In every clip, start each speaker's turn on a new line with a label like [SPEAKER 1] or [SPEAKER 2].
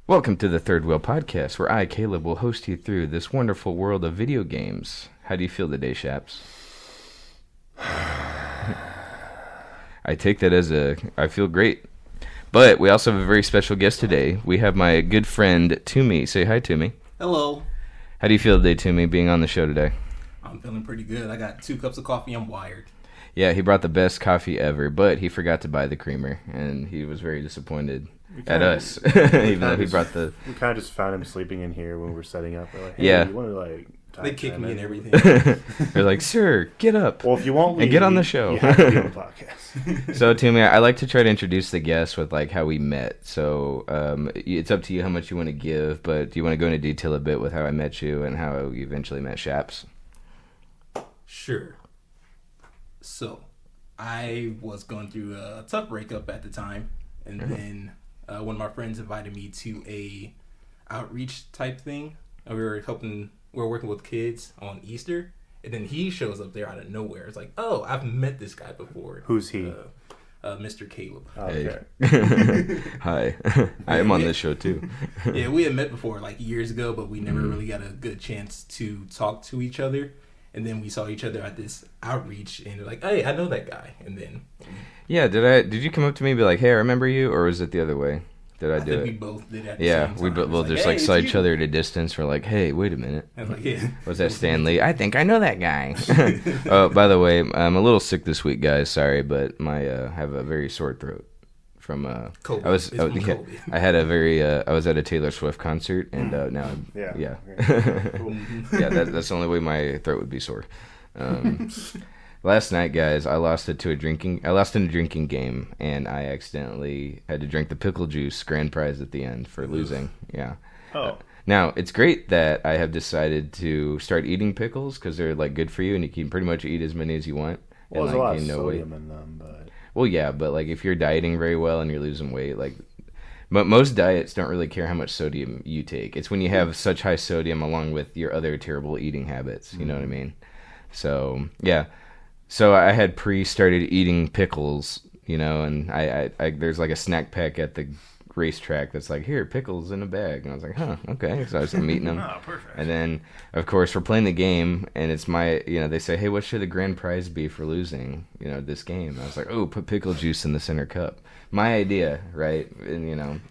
[SPEAKER 1] Welcome to the Third Wheel Podcast, where I, Caleb, will host you through this wonderful world of video games. How do you feel today, Shaps? I take that as I feel great. But we also have a very special guest today. We have my good friend, Toomy. Say hi, Toomy.
[SPEAKER 2] Hello.
[SPEAKER 1] How do you feel today, Toomy, being on the show today?
[SPEAKER 2] I'm feeling pretty good. I got 2 cups of coffee. I'm wired.
[SPEAKER 1] Yeah, he brought the best coffee ever, but he forgot to buy the creamer, and he was very disappointed at us, even though he brought the...
[SPEAKER 3] We kind of just found him sleeping in here when we were setting up. We're like, hey,
[SPEAKER 1] yeah.
[SPEAKER 3] You want to, like...
[SPEAKER 2] They kicked me and everything.
[SPEAKER 1] They're like, sir, get up.
[SPEAKER 3] Well, if you won't leave,
[SPEAKER 1] and get on the show.
[SPEAKER 3] You have to be on the podcast.
[SPEAKER 1] So, Toomy, I like to try to introduce the guests with, like, how we met. So, it's up to you how much you want to give, but do you want to go into detail a bit with how I met you and how you eventually met Shaps?
[SPEAKER 2] Sure. So, I was going through a tough breakup at the time, and then one of my friends invited me to a outreach type thing. We were working with kids on Easter, and then he shows up there out of nowhere. It's like, oh, I've met this guy before.
[SPEAKER 3] Who's he?
[SPEAKER 2] Mr. Caleb.
[SPEAKER 3] Okay.
[SPEAKER 1] Hey. Hi. I am on this show, too.
[SPEAKER 2] Yeah, we had met before, like, years ago, but we never really got a good chance to talk to each other. And then we saw each other at this outreach, and they're like, hey, I know that guy. And then...
[SPEAKER 1] Yeah, did you come up to me and be like, hey, I remember you, or was it the other way? Did I do
[SPEAKER 2] think
[SPEAKER 1] it?
[SPEAKER 2] we both did at the same time.
[SPEAKER 1] We'll just
[SPEAKER 2] hey,
[SPEAKER 1] saw each other at a distance. We're like, hey, wait a minute.
[SPEAKER 2] I was like, yeah.
[SPEAKER 1] Was that Stan Lee? I think I know that guy. Oh, by the way, I'm a little sick this week, guys. Sorry, but I have a very sore throat from
[SPEAKER 2] COVID.
[SPEAKER 1] I had a very I was at a Taylor Swift concert, and now yeah.
[SPEAKER 3] Cool.
[SPEAKER 1] Yeah, that's the only way my throat would be sore. Last night, guys, I lost in a drinking game, and I accidentally had to drink the pickle juice grand prize at the end for losing. Yeah.
[SPEAKER 3] Oh.
[SPEAKER 1] Now, it's great that I have decided to start eating pickles because they're like good for you, and you can pretty much eat as many as you want.
[SPEAKER 3] Well,
[SPEAKER 1] and,
[SPEAKER 3] there's a lot
[SPEAKER 1] gain
[SPEAKER 3] of
[SPEAKER 1] no
[SPEAKER 3] sodium
[SPEAKER 1] weight.
[SPEAKER 3] in them, but...
[SPEAKER 1] Well, yeah, but like if you're dieting very well and you're losing weight, but most diets don't really care how much sodium you take. It's when you have such high sodium along with your other terrible eating habits. You know what I mean? So, yeah. So I had started eating pickles, and I there's like a snack pack at the racetrack that's like, here, pickles in a bag. And I was like, huh, okay. So I'm eating them.
[SPEAKER 3] Oh, perfect.
[SPEAKER 1] And then, of course, we're playing the game, and it's they say, hey, what should the grand prize be for losing, this game? And I was like, oh, put pickle juice in the center cup. My idea, right? And,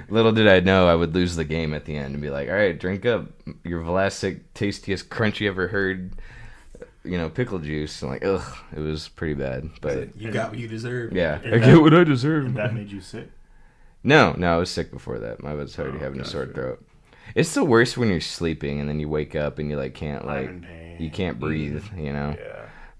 [SPEAKER 1] little did I know I would lose the game at the end and be like, all right, drink up your Vlasic tastiest crunch you ever heard, pickle juice. I'm like, ugh, it was pretty bad. But
[SPEAKER 2] you got what you deserved.
[SPEAKER 1] Yeah, I get what I deserve.
[SPEAKER 3] And that made you sick?
[SPEAKER 1] No, I was sick before that. I was already having a sore throat. It's the worst when you're sleeping and then you wake up and you you can't breathe,
[SPEAKER 3] Yeah.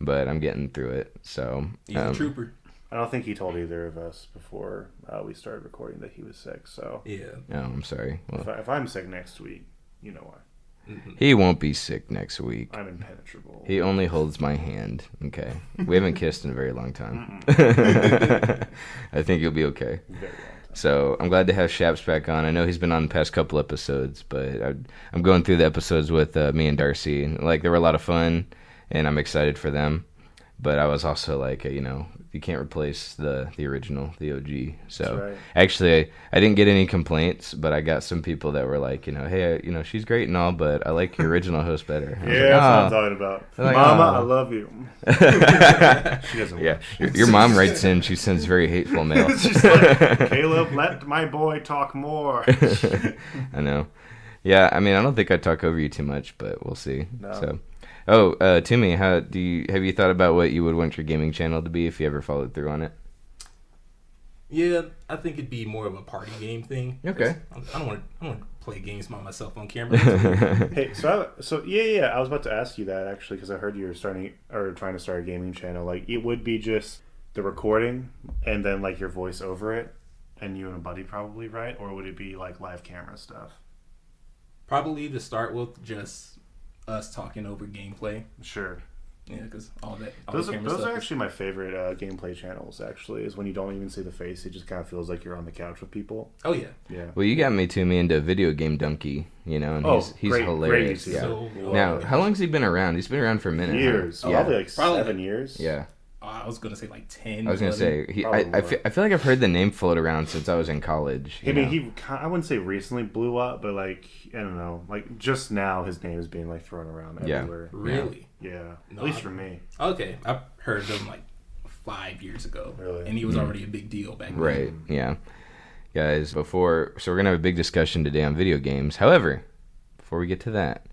[SPEAKER 1] But I'm getting through it. So
[SPEAKER 2] He's a trooper.
[SPEAKER 3] I don't think he told either of us before we started recording that he was sick, so...
[SPEAKER 2] Yeah.
[SPEAKER 1] Oh, I'm sorry. Well,
[SPEAKER 3] if I'm sick next week, you know why.
[SPEAKER 1] He won't be sick next week.
[SPEAKER 3] I'm impenetrable.
[SPEAKER 1] He only holds my hand. Okay. We haven't kissed in a very long time. I think you'll be okay.
[SPEAKER 3] Very long time.
[SPEAKER 1] So I'm glad to have Shaps back on. I know he's been on the past couple episodes, but I'm going through the episodes with me and Darcy. And, they were a lot of fun, and I'm excited for them. But I was also like, you can't replace the original, the OG. So
[SPEAKER 3] right.
[SPEAKER 1] Actually, I didn't get any complaints, but I got some people that were like, hey, she's great and all, but I like your original host better.
[SPEAKER 3] Yeah, that's what I'm talking about.
[SPEAKER 1] Like,
[SPEAKER 3] Mama, I love you. She doesn't.
[SPEAKER 1] Yeah, your mom writes in. She sends very hateful mail.
[SPEAKER 3] She's like, Caleb, let my boy talk more.
[SPEAKER 1] I know. Yeah, I don't think I talk over you too much, but we'll see.
[SPEAKER 3] No.
[SPEAKER 1] So. Timmy, have you thought about what you would want your gaming channel to be if you ever followed through on it?
[SPEAKER 2] Yeah, I think it'd be more of a party game thing.
[SPEAKER 1] Okay.
[SPEAKER 2] I don't want to play games by myself on camera.
[SPEAKER 3] Hey, so yeah, I was about to ask you that actually because I heard you were trying to start a gaming channel. Like, it would be just the recording and then your voice over it, and you and a buddy probably, right? Or would it be live camera stuff?
[SPEAKER 2] Probably to start with, just us talking over gameplay.
[SPEAKER 3] Sure.
[SPEAKER 2] Yeah, because
[SPEAKER 3] those are actually my favorite gameplay channels. Actually, is when you don't even see the face; it just kind of feels like you're on the couch with people.
[SPEAKER 2] Oh yeah.
[SPEAKER 1] Well, you got me into video game donkey, and he's
[SPEAKER 3] great,
[SPEAKER 1] hilarious.
[SPEAKER 3] great.
[SPEAKER 1] Yeah. Now, how long's he been around? He's been around for a minute.
[SPEAKER 3] Years.
[SPEAKER 1] Huh? Yeah.
[SPEAKER 3] Probably 7 years.
[SPEAKER 1] Yeah.
[SPEAKER 2] I was gonna say like 10.
[SPEAKER 1] I was gonna
[SPEAKER 2] 11.
[SPEAKER 1] say I feel like I've heard the name float around since I was in college.
[SPEAKER 3] I mean, I wouldn't say recently blew up, but like I don't know, like just now his name is being like thrown around everywhere.
[SPEAKER 2] Really?
[SPEAKER 3] Yeah,
[SPEAKER 2] No,
[SPEAKER 3] at least for me.
[SPEAKER 2] Okay, I've heard them like 5 years ago,
[SPEAKER 3] Really?
[SPEAKER 2] and he was already a big deal back then.
[SPEAKER 1] Right. Yeah. Guys, so we're gonna have a big discussion today on video games. However, before we get to that,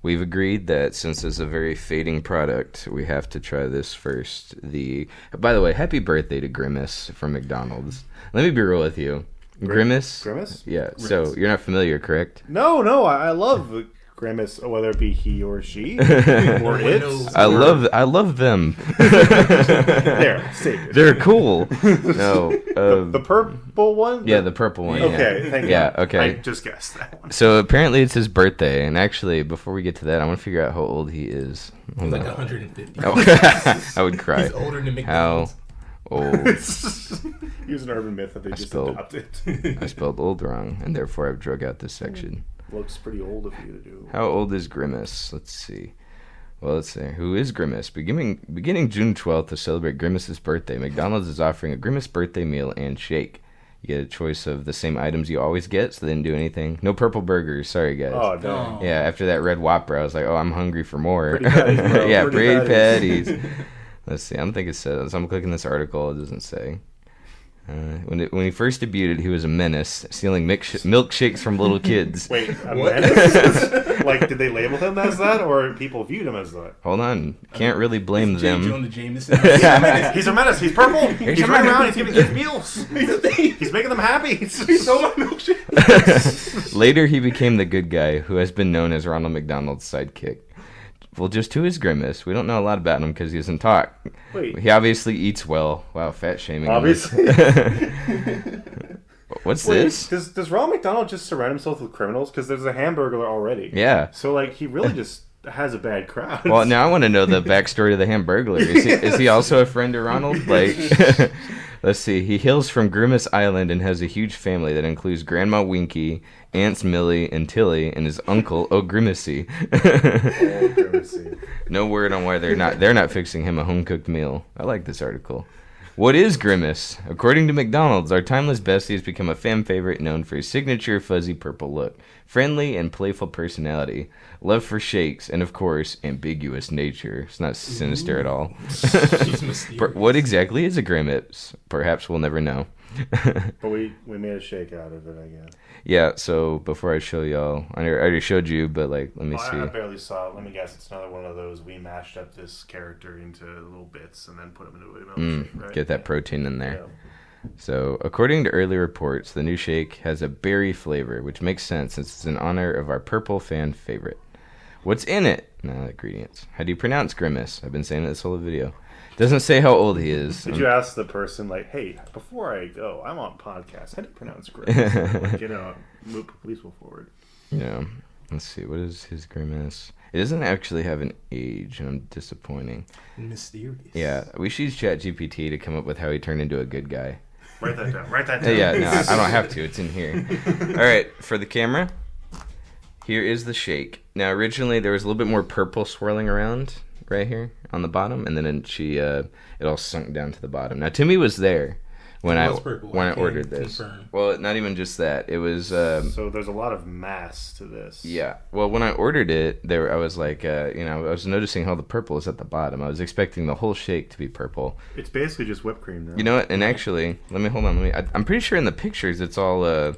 [SPEAKER 1] we've agreed that since it's a very fading product, we have to try this first. By the way, happy birthday to Grimace from McDonald's. Let me be real with you. Grimace?
[SPEAKER 3] Grimace?
[SPEAKER 1] Yeah, so you're not familiar, correct?
[SPEAKER 3] No, I love Grimace, whether it be he or she or it.
[SPEAKER 1] I love them.
[SPEAKER 3] There, save it.
[SPEAKER 1] They're cool. No,
[SPEAKER 3] The purple one?
[SPEAKER 1] yeah, the purple one.
[SPEAKER 3] Okay, thank you.
[SPEAKER 1] Yeah, okay.
[SPEAKER 3] I just guessed that one.
[SPEAKER 1] So apparently it's his birthday, and actually, before we get to that, I want to figure out how old he is.
[SPEAKER 2] He's like 150.
[SPEAKER 1] Oh, I would cry.
[SPEAKER 2] He's older than
[SPEAKER 1] How
[SPEAKER 2] McDonald's.
[SPEAKER 1] old?
[SPEAKER 3] He was an urban myth that they just adopted.
[SPEAKER 1] I spelled old wrong, and therefore I've drug out this section.
[SPEAKER 3] Looks pretty old of you to do.
[SPEAKER 1] How old is Grimace? Let's see. Well, let's see. Who is Grimace? Beginning June 12th to celebrate Grimace's birthday, McDonald's is offering a Grimace birthday meal and shake. You get a choice of the same items you always get, so they didn't do anything. No purple burgers. Sorry, guys.
[SPEAKER 3] Oh, dang.
[SPEAKER 1] Yeah, after that red Whopper, I was like, oh, I'm hungry for more.
[SPEAKER 3] Pretty patties, bro.
[SPEAKER 1] Yeah,
[SPEAKER 3] Pretty
[SPEAKER 1] patties. Let's see. I don't think it says. I'm clicking this article. It doesn't say. When he first debuted, he was a menace, stealing milkshakes from little kids.
[SPEAKER 3] Wait, a menace? Like, did they label him as that, or people viewed him as that?
[SPEAKER 1] Hold on. Can't really blame
[SPEAKER 2] J.
[SPEAKER 1] them.
[SPEAKER 2] Jonah Jameson.
[SPEAKER 3] He's a menace. He's purple. He's running around. He's giving kids meals. He's making them happy.
[SPEAKER 2] He stole my milkshake.
[SPEAKER 1] Later, he became the good guy, who has been known as Ronald McDonald's sidekick. Well, just who is Grimace? We don't know a lot about him because he doesn't talk.
[SPEAKER 3] Wait.
[SPEAKER 1] He obviously eats well. Wow, fat shaming.
[SPEAKER 3] Obviously.
[SPEAKER 1] What's this?
[SPEAKER 3] Does Ronald McDonald just surround himself with criminals? Because there's a Hamburglar already.
[SPEAKER 1] Yeah.
[SPEAKER 3] So, like, he really just has a bad crowd.
[SPEAKER 1] Well, now I want to know the backstory of the Hamburglar. Is he also a friend of Ronald? Like, let's see. He hails from Grimace Island and has a huge family that includes Grandma Winky, Aunts Millie and Tilly, and his uncle Grimacy. No word on why they're not fixing him a home cooked meal. I like this article. What is Grimace? According to McDonald's, our timeless bestie has become a fan favorite known for his signature fuzzy purple look, friendly and playful personality, love for shakes, and of course, ambiguous nature. It's not sinister at all. What exactly is a Grimace? Perhaps we'll never know.
[SPEAKER 3] But we made a shake out of it, I guess.
[SPEAKER 1] Yeah, so before I show y'all, I already showed you, but like, let me see.
[SPEAKER 3] I barely saw it. Let me guess, it's another one of those we mashed up this character into little bits and then put them into a milkshake, right?
[SPEAKER 1] Get that protein in there.
[SPEAKER 3] Yeah.
[SPEAKER 1] So, according to early reports, the new shake has a berry flavor, which makes sense since it's in honor of our purple fan favorite. What's in it? No, ingredients. How do you pronounce Grimace? I've been saying it this whole video. Doesn't say how old he is.
[SPEAKER 3] Did you ask the person, like, hey, before I go, I'm on podcast. How do you pronounce Grimace? Like, please move forward.
[SPEAKER 1] Yeah. Let's see. What is his Grimace? It doesn't actually have an age, and I'm disappointing.
[SPEAKER 2] Mysterious.
[SPEAKER 1] Yeah. We should use ChatGPT to come up with how he turned into a good guy.
[SPEAKER 3] Write that down.
[SPEAKER 1] Yeah, no, I don't have to. It's in here. All right. For the camera, here is the shake. Now, originally, there was a little bit more purple swirling around right here on the bottom, and then it all sunk down to the bottom. Now, Toomy was there when I ordered this. Confirm. Well, not even just that. It was
[SPEAKER 3] so there's a lot of mass to this.
[SPEAKER 1] Yeah. Well, when I ordered it, I was like, I was noticing how the purple is at the bottom. I was expecting the whole shake to be purple.
[SPEAKER 3] It's basically just whipped cream now.
[SPEAKER 1] You know what? And actually, I'm pretty sure in the pictures it's all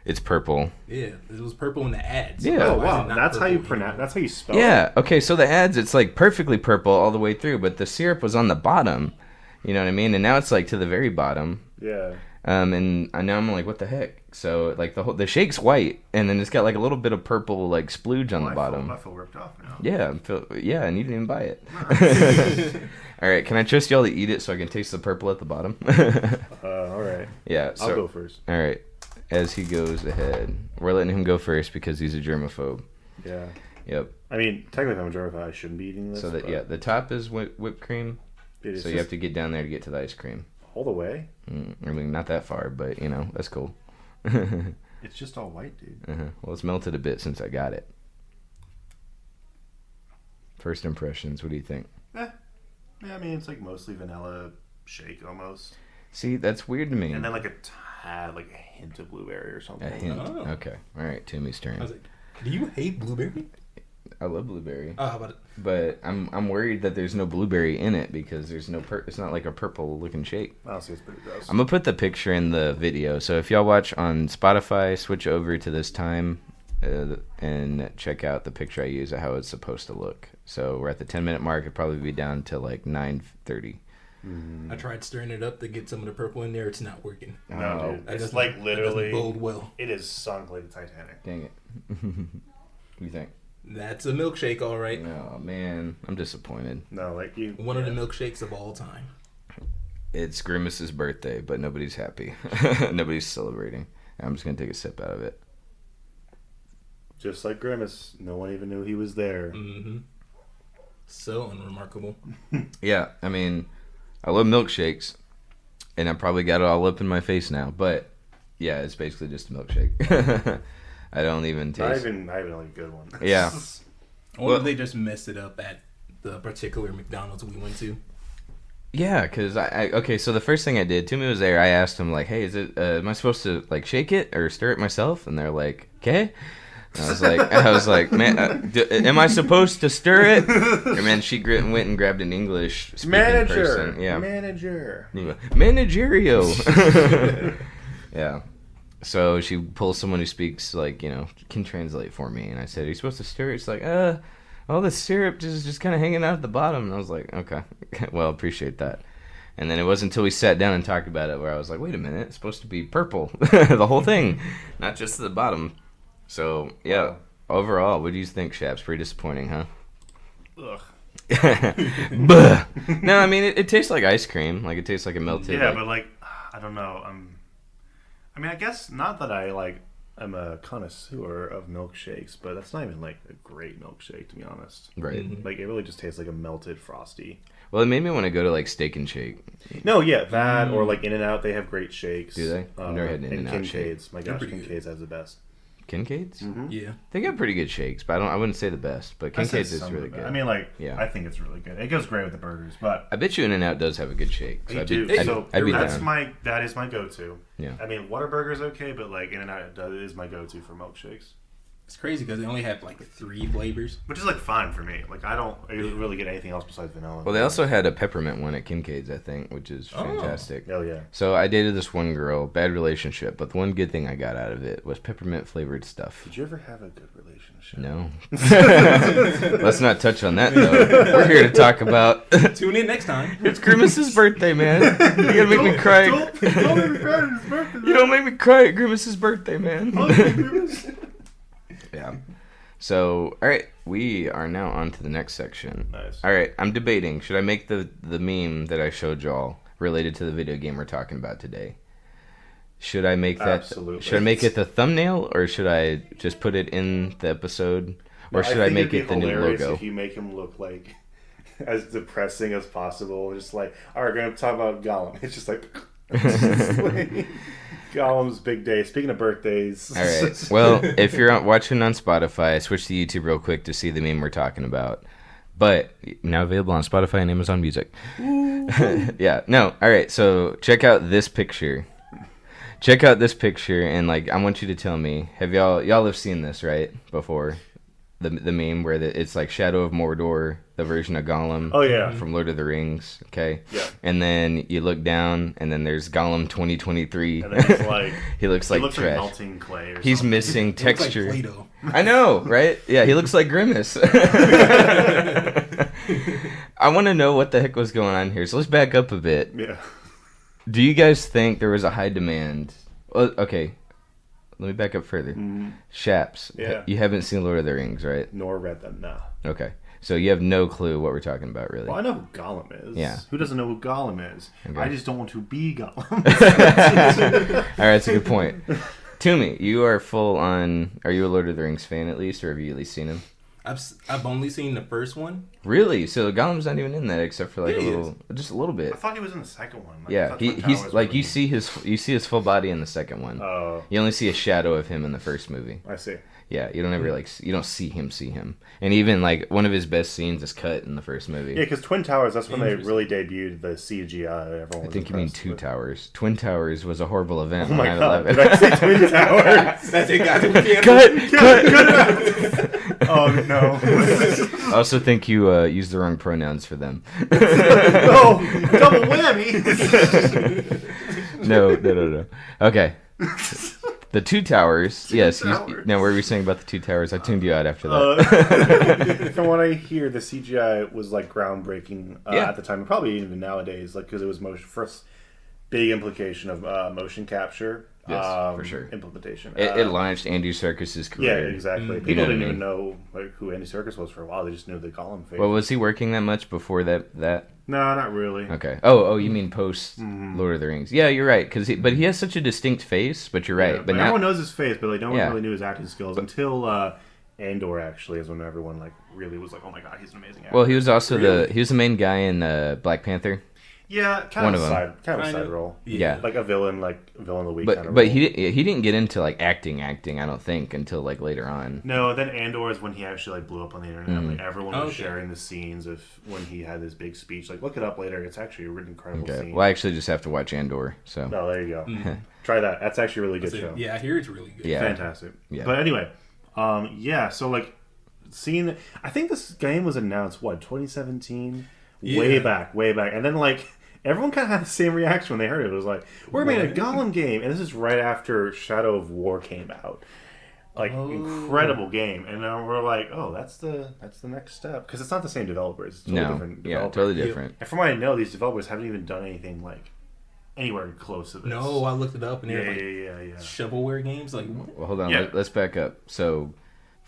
[SPEAKER 1] it's purple.
[SPEAKER 2] Yeah, it was purple in the ads.
[SPEAKER 1] Yeah.
[SPEAKER 3] Oh wow, that's how you pronounce. That's how you spell it.
[SPEAKER 1] Yeah. Okay. So the ads, it's like perfectly purple all the way through, but the syrup was on the bottom. You know what I mean? And now it's like to the very bottom.
[SPEAKER 3] Yeah.
[SPEAKER 1] And now I'm like, what the heck? So like the shake's white, and then it's got like a little bit of purple like splooge on the bottom.
[SPEAKER 3] I feel ripped off now.
[SPEAKER 1] Yeah. And you didn't even buy it. All right. Can I trust y'all to eat it so I can taste the purple at the bottom?
[SPEAKER 3] All right.
[SPEAKER 1] Yeah. So,
[SPEAKER 3] I'll go first.
[SPEAKER 1] All right. As he goes ahead, we're letting him go first because he's a germaphobe.
[SPEAKER 3] Yeah.
[SPEAKER 1] Yep.
[SPEAKER 3] I mean, technically, I'm a germaphobe. I shouldn't be eating this.
[SPEAKER 1] So the top is whipped cream. So you have to get down there to get to the ice cream.
[SPEAKER 3] All the way?
[SPEAKER 1] I mean, not that far, but that's cool.
[SPEAKER 3] It's just all white, dude.
[SPEAKER 1] Well, it's melted a bit since I got it. First impressions. What do you think?
[SPEAKER 3] Yeah, I mean, it's like mostly vanilla shake almost.
[SPEAKER 1] See, that's weird to me.
[SPEAKER 3] And then like a tad, like a hint of blueberry or something.
[SPEAKER 1] A hint.
[SPEAKER 2] Oh.
[SPEAKER 1] Okay. All right. Toomy's turn.
[SPEAKER 2] I was like, do you hate blueberry?
[SPEAKER 1] I love blueberry.
[SPEAKER 2] Oh, how about it?
[SPEAKER 1] But I'm worried that there's no blueberry in it because there's no it's not like a purple looking shake.
[SPEAKER 3] Honestly, it's pretty gross.
[SPEAKER 1] I'm gonna put the picture in the video. So if y'all watch on Spotify, switch over to this time and check out the picture I use of how it's supposed to look. So we're at the 10-minute mark. It'd probably be down to like 9:30.
[SPEAKER 2] I tried stirring it up to get some of the purple in there. It's not working.
[SPEAKER 3] No, dude.
[SPEAKER 2] That
[SPEAKER 3] It's
[SPEAKER 2] doesn't-
[SPEAKER 3] like
[SPEAKER 2] that
[SPEAKER 3] literally.
[SPEAKER 2] doesn't bode well.
[SPEAKER 3] It is sunk like the Titanic.
[SPEAKER 1] Dang it. What do you think?
[SPEAKER 2] That's a milkshake, all right.
[SPEAKER 1] Oh man, I'm disappointed.
[SPEAKER 3] No, like you.
[SPEAKER 2] One of the milkshakes of all time.
[SPEAKER 1] It's Grimace's birthday, but nobody's happy. Nobody's celebrating. I'm just gonna take a sip out of it.
[SPEAKER 3] Just like Grimace, no one even knew he was there.
[SPEAKER 2] Mm-hmm. So unremarkable.
[SPEAKER 1] Yeah, I mean, I love milkshakes, and I probably got it all up in my face now. But yeah, it's basically just a milkshake. I don't even taste.
[SPEAKER 3] Not even like a good one.
[SPEAKER 1] Yeah.
[SPEAKER 2] I wonder if they just messed it up at the particular McDonald's we went to.
[SPEAKER 1] Yeah, because okay, so the first thing I did, Toomy was there. I asked him like, "Hey, is it? Am I supposed to like shake it or stir it myself?" And they're like, "Okay." I was like, man, am I supposed to stir it? And then she went and grabbed an English speaking person. Yeah,
[SPEAKER 3] manager,
[SPEAKER 1] managerio. Yeah. So she pulls someone who speaks like can translate for me, and I said, "Are you supposed to stir it?" She's like, all the syrup is just kind of hanging out at the bottom. And I was like, okay, well, appreciate that. And then it wasn't until we sat down and talked about it where I was like, wait a minute, it's supposed to be purple, the whole thing, not just the bottom. So, yeah, overall, what do you think, Shaps? Pretty disappointing, huh?
[SPEAKER 3] Ugh.
[SPEAKER 1] Buh. No, I mean, it tastes like ice cream. Like, it tastes like a melted...
[SPEAKER 3] Yeah, but, like, I don't know. I mean, I guess not that I'm a connoisseur of milkshakes, but that's not even, like, a great milkshake, to be honest.
[SPEAKER 1] Right.
[SPEAKER 2] Mm-hmm.
[SPEAKER 3] Like, it really just tastes like a melted Frosty.
[SPEAKER 1] Well, it made me want to go to, like, Steak and Shake.
[SPEAKER 3] No, yeah, that, or, like, In-N-Out, they have great shakes.
[SPEAKER 1] Do they? I've never had an
[SPEAKER 3] and
[SPEAKER 1] In-N-Out shake.
[SPEAKER 3] Kincaid's. My gosh, Kincaid's has the best.
[SPEAKER 1] Kincaid's?
[SPEAKER 3] Mm-hmm.
[SPEAKER 2] Yeah.
[SPEAKER 1] They got pretty good shakes, but I wouldn't say the best. But Kincaid's is really good.
[SPEAKER 3] I mean, like,
[SPEAKER 1] Yeah.
[SPEAKER 3] I think it's really good. It goes great with the burgers, but
[SPEAKER 1] I bet you In-N-Out does have a good shake. So
[SPEAKER 3] they
[SPEAKER 1] I'd
[SPEAKER 3] do.
[SPEAKER 1] be,
[SPEAKER 3] So
[SPEAKER 1] I'd be
[SPEAKER 3] that
[SPEAKER 1] down.
[SPEAKER 3] is my go-to.
[SPEAKER 1] Yeah.
[SPEAKER 3] I mean, Whataburger's okay, but like In-N-Out is my go-to for milkshakes,
[SPEAKER 2] It's crazy because they only have like 3 flavors.
[SPEAKER 3] which is like fine for me. Like I don't really get anything else besides vanilla.
[SPEAKER 1] Well, they also had a peppermint one at Kincaid's, I think, which is fantastic.
[SPEAKER 3] Oh yeah.
[SPEAKER 1] So I dated this one girl, bad relationship, but the one good thing I got out of it was peppermint flavored stuff.
[SPEAKER 3] Did you ever have a good relationship?
[SPEAKER 1] No. Let's not touch on that, though. We're here to talk about...
[SPEAKER 2] Tune in next time.
[SPEAKER 1] It's Grimace's birthday, man. You gotta make me cry.
[SPEAKER 3] Don't make me cry at his birthday.
[SPEAKER 1] You don't make me cry at Grimace's birthday, man. Yeah. So, all right, we are now on to the next section.
[SPEAKER 3] Nice.
[SPEAKER 1] All right, I'm debating. Should I make the meme that I showed y'all related to the video game we're talking about today? Should I make that?
[SPEAKER 3] Absolutely.
[SPEAKER 1] Should I make it the thumbnail, or should I just put it in the episode, or should I make it the new logo?
[SPEAKER 3] If you make him look like as depressing as possible, just like, all right, we're gonna talk about Gollum. It's just like, Gollum's big day. Speaking of birthdays.
[SPEAKER 1] All right. Well, if you're watching on Spotify, switch to YouTube real quick to see the meme we're talking about. But now available on Spotify and Amazon Music. Yeah. No. All right. So check out this picture. Check out this picture, and like I want you to tell me, have y'all have seen this right before? The meme where it's like Shadow of Mordor, the version of Gollum.
[SPEAKER 3] Oh yeah.
[SPEAKER 1] From Lord of the Rings. Okay.
[SPEAKER 3] Yeah.
[SPEAKER 1] And then you look down, and then there's Gollum 2023.
[SPEAKER 3] And then it's like
[SPEAKER 1] he looks like trash.
[SPEAKER 3] Like melting clay. Or
[SPEAKER 1] He's
[SPEAKER 3] something.
[SPEAKER 1] missing
[SPEAKER 2] It looks like
[SPEAKER 1] texture.
[SPEAKER 2] Play-Doh.
[SPEAKER 1] I know, right? Yeah, he looks like Grimace. I want to know what the heck was going on here. So let's back up a bit.
[SPEAKER 3] Yeah.
[SPEAKER 1] Do you guys think there was a high demand? Well, okay, let me back up further.
[SPEAKER 3] Mm-hmm.
[SPEAKER 1] Shaps,
[SPEAKER 3] Yeah.
[SPEAKER 1] you haven't seen Lord of the Rings, right?
[SPEAKER 3] Nor read them. No.
[SPEAKER 1] Okay, so you have no clue what we're talking about, really.
[SPEAKER 3] Well, I know who Gollum is.
[SPEAKER 1] Yeah.
[SPEAKER 3] Who doesn't know who Gollum is?
[SPEAKER 1] Okay.
[SPEAKER 3] I just don't want to be Gollum.
[SPEAKER 1] All right, that's a good point. Toomy, you are full on. Are you a Lord of the Rings fan at least, or have you at least seen him?
[SPEAKER 2] I've only seen the first one.
[SPEAKER 1] Really? So Gollum's not even in that except for like
[SPEAKER 2] Yeah,
[SPEAKER 1] a
[SPEAKER 2] he
[SPEAKER 1] little, just a little bit.
[SPEAKER 3] I thought he was in the second one. Like, I
[SPEAKER 1] Yeah,
[SPEAKER 3] thought Twin
[SPEAKER 1] he's
[SPEAKER 3] Towers
[SPEAKER 1] like
[SPEAKER 3] were
[SPEAKER 1] you
[SPEAKER 3] the-
[SPEAKER 1] see his full body in the second one.
[SPEAKER 3] Oh,
[SPEAKER 1] You only see a shadow of him in the first movie.
[SPEAKER 3] I see.
[SPEAKER 1] Yeah, you don't ever you don't see him. And even like one of his best scenes is cut in the first movie.
[SPEAKER 3] Yeah, because Twin Towers, that's when they
[SPEAKER 2] Interesting.
[SPEAKER 3] really debuted the CGI. Everyone
[SPEAKER 1] I
[SPEAKER 3] was
[SPEAKER 1] think you mean
[SPEAKER 3] impressed
[SPEAKER 1] Two
[SPEAKER 3] with.
[SPEAKER 1] Towers. Twin Towers was a horrible event
[SPEAKER 3] Oh
[SPEAKER 1] on
[SPEAKER 3] my god,
[SPEAKER 1] 9/11.
[SPEAKER 3] did I say Twin Towers?
[SPEAKER 2] That's it, guys. We can't.
[SPEAKER 1] Cut!
[SPEAKER 3] Oh no.
[SPEAKER 1] I also think you used the wrong pronouns for them.
[SPEAKER 3] Oh, double whammy.
[SPEAKER 1] No. Okay. The Two Towers. Yes.
[SPEAKER 3] Towers.
[SPEAKER 1] Now, what were you saying about the Two Towers? I tuned you out after that.
[SPEAKER 3] From what I hear, the CGI was like groundbreaking
[SPEAKER 1] Yeah.
[SPEAKER 3] at the time, and probably even nowadays, like because it was first big implication of motion capture.
[SPEAKER 1] Yes, for sure.
[SPEAKER 3] Implementation.
[SPEAKER 1] It launched Andy Serkis's
[SPEAKER 3] Yeah,
[SPEAKER 1] career.
[SPEAKER 3] exactly.
[SPEAKER 1] You
[SPEAKER 3] People
[SPEAKER 1] know what
[SPEAKER 3] didn't
[SPEAKER 1] I
[SPEAKER 3] even
[SPEAKER 1] mean?
[SPEAKER 3] know like who Andy Serkis was for a while. They just knew the Gollum face.
[SPEAKER 1] Well, was he working that much before that?
[SPEAKER 3] No, not really.
[SPEAKER 1] Okay. Oh, you mean post Lord of the Rings? Yeah, you're right. But he has such a distinct face. But you're right.
[SPEAKER 3] Yeah,
[SPEAKER 1] but
[SPEAKER 3] like, everyone knows his face, but like no one
[SPEAKER 1] Yeah.
[SPEAKER 3] really knew his acting skills until Andor. Actually, is when everyone like really was like, "Oh my god, he's an amazing actor."
[SPEAKER 1] well, he was also he was the main guy in Black Panther.
[SPEAKER 3] yeah, kind
[SPEAKER 1] one
[SPEAKER 3] of
[SPEAKER 1] of
[SPEAKER 3] a
[SPEAKER 1] them.
[SPEAKER 3] side
[SPEAKER 2] Kind
[SPEAKER 3] side
[SPEAKER 2] of.
[SPEAKER 3] role.
[SPEAKER 1] Yeah.
[SPEAKER 3] Like a villain of the week.
[SPEAKER 1] But
[SPEAKER 3] kind of
[SPEAKER 1] but
[SPEAKER 3] role.
[SPEAKER 1] he didn't get into like acting. I don't think until like later on.
[SPEAKER 3] No, then Andor is when he actually like blew up on the internet.
[SPEAKER 1] Mm.
[SPEAKER 3] Like everyone was
[SPEAKER 2] Okay.
[SPEAKER 3] sharing the scenes of when he had this big speech. Like look it up later. It's actually a really incredible
[SPEAKER 1] Okay.
[SPEAKER 3] scene.
[SPEAKER 1] Well, I actually just have to watch Andor. So
[SPEAKER 3] Oh, there you go. Try that. That's actually a really good show.
[SPEAKER 2] Yeah, I hear it's really good.
[SPEAKER 1] yeah.
[SPEAKER 3] Fantastic.
[SPEAKER 1] Yeah.
[SPEAKER 3] But anyway, yeah. So like seeing, I think this game was announced 2017,
[SPEAKER 2] Yeah.
[SPEAKER 3] way back, and then like everyone kind of had the same reaction when they heard it. It was like, we're making a Gollum game, and this is right after Shadow of War came out. Like incredible game, and then we're like, oh, that's the next step because it's not the same developers. It's totally
[SPEAKER 1] No.
[SPEAKER 3] different
[SPEAKER 1] Yeah.
[SPEAKER 3] developers.
[SPEAKER 1] Totally different.
[SPEAKER 3] And from what I know, these developers haven't even done anything like anywhere close to this.
[SPEAKER 2] No, I looked it up and
[SPEAKER 3] yeah,
[SPEAKER 2] they're like
[SPEAKER 3] yeah.
[SPEAKER 2] shovelware games. Like, what?
[SPEAKER 1] Well, hold on.
[SPEAKER 3] Yeah.
[SPEAKER 1] Let's back up. So,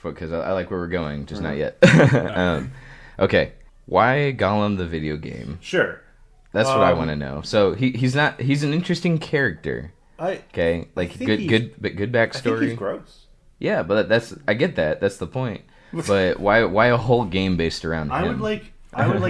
[SPEAKER 1] because I like where we're going, just not yet. Okay. Why Gollum the video game?
[SPEAKER 3] Sure.
[SPEAKER 1] That's what I want to know. So he's an interesting character. Okay, like
[SPEAKER 3] think
[SPEAKER 1] good
[SPEAKER 3] he's-
[SPEAKER 1] good
[SPEAKER 3] I think
[SPEAKER 1] backstory.
[SPEAKER 3] he's gross.
[SPEAKER 1] Yeah, but I get that. That's the point. But why a whole game based around
[SPEAKER 3] I
[SPEAKER 1] him?
[SPEAKER 3] would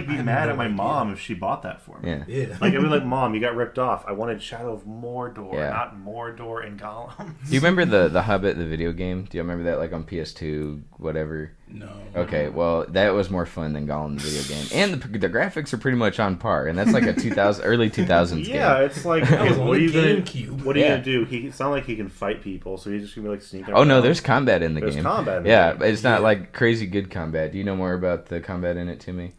[SPEAKER 3] be
[SPEAKER 2] have
[SPEAKER 3] mad
[SPEAKER 2] no
[SPEAKER 3] at my
[SPEAKER 2] idea.
[SPEAKER 3] mom if she bought that for me.
[SPEAKER 1] Yeah.
[SPEAKER 2] Yeah.
[SPEAKER 3] Like I'd be like, Mom, you got ripped off. I wanted Shadow of Mordor,
[SPEAKER 1] Yeah.
[SPEAKER 3] not Mordor and Gollum.
[SPEAKER 1] Do you remember the Hobbit the video game? Do you remember that like on PS2 whatever?
[SPEAKER 2] No.
[SPEAKER 1] Okay, well that was more fun than Gollum the video game, and the graphics are pretty much on par, and that's like a 2000 early 2000s
[SPEAKER 3] Yeah,
[SPEAKER 1] game.
[SPEAKER 3] it's like,
[SPEAKER 2] That was
[SPEAKER 3] what
[SPEAKER 2] on
[SPEAKER 3] are you
[SPEAKER 2] the
[SPEAKER 3] gonna
[SPEAKER 2] GameCube.
[SPEAKER 3] What are you
[SPEAKER 1] Yeah.
[SPEAKER 3] gonna do? It's not like he can fight people, so he's just gonna be like sneaking.
[SPEAKER 1] Oh no,
[SPEAKER 3] around.
[SPEAKER 1] there's combat in the
[SPEAKER 3] There's
[SPEAKER 1] game.
[SPEAKER 3] combat in the
[SPEAKER 1] yeah,
[SPEAKER 3] game.
[SPEAKER 1] but it's not
[SPEAKER 2] Yeah.
[SPEAKER 1] like crazy good combat. Do you know more about the combat in it, Toomy?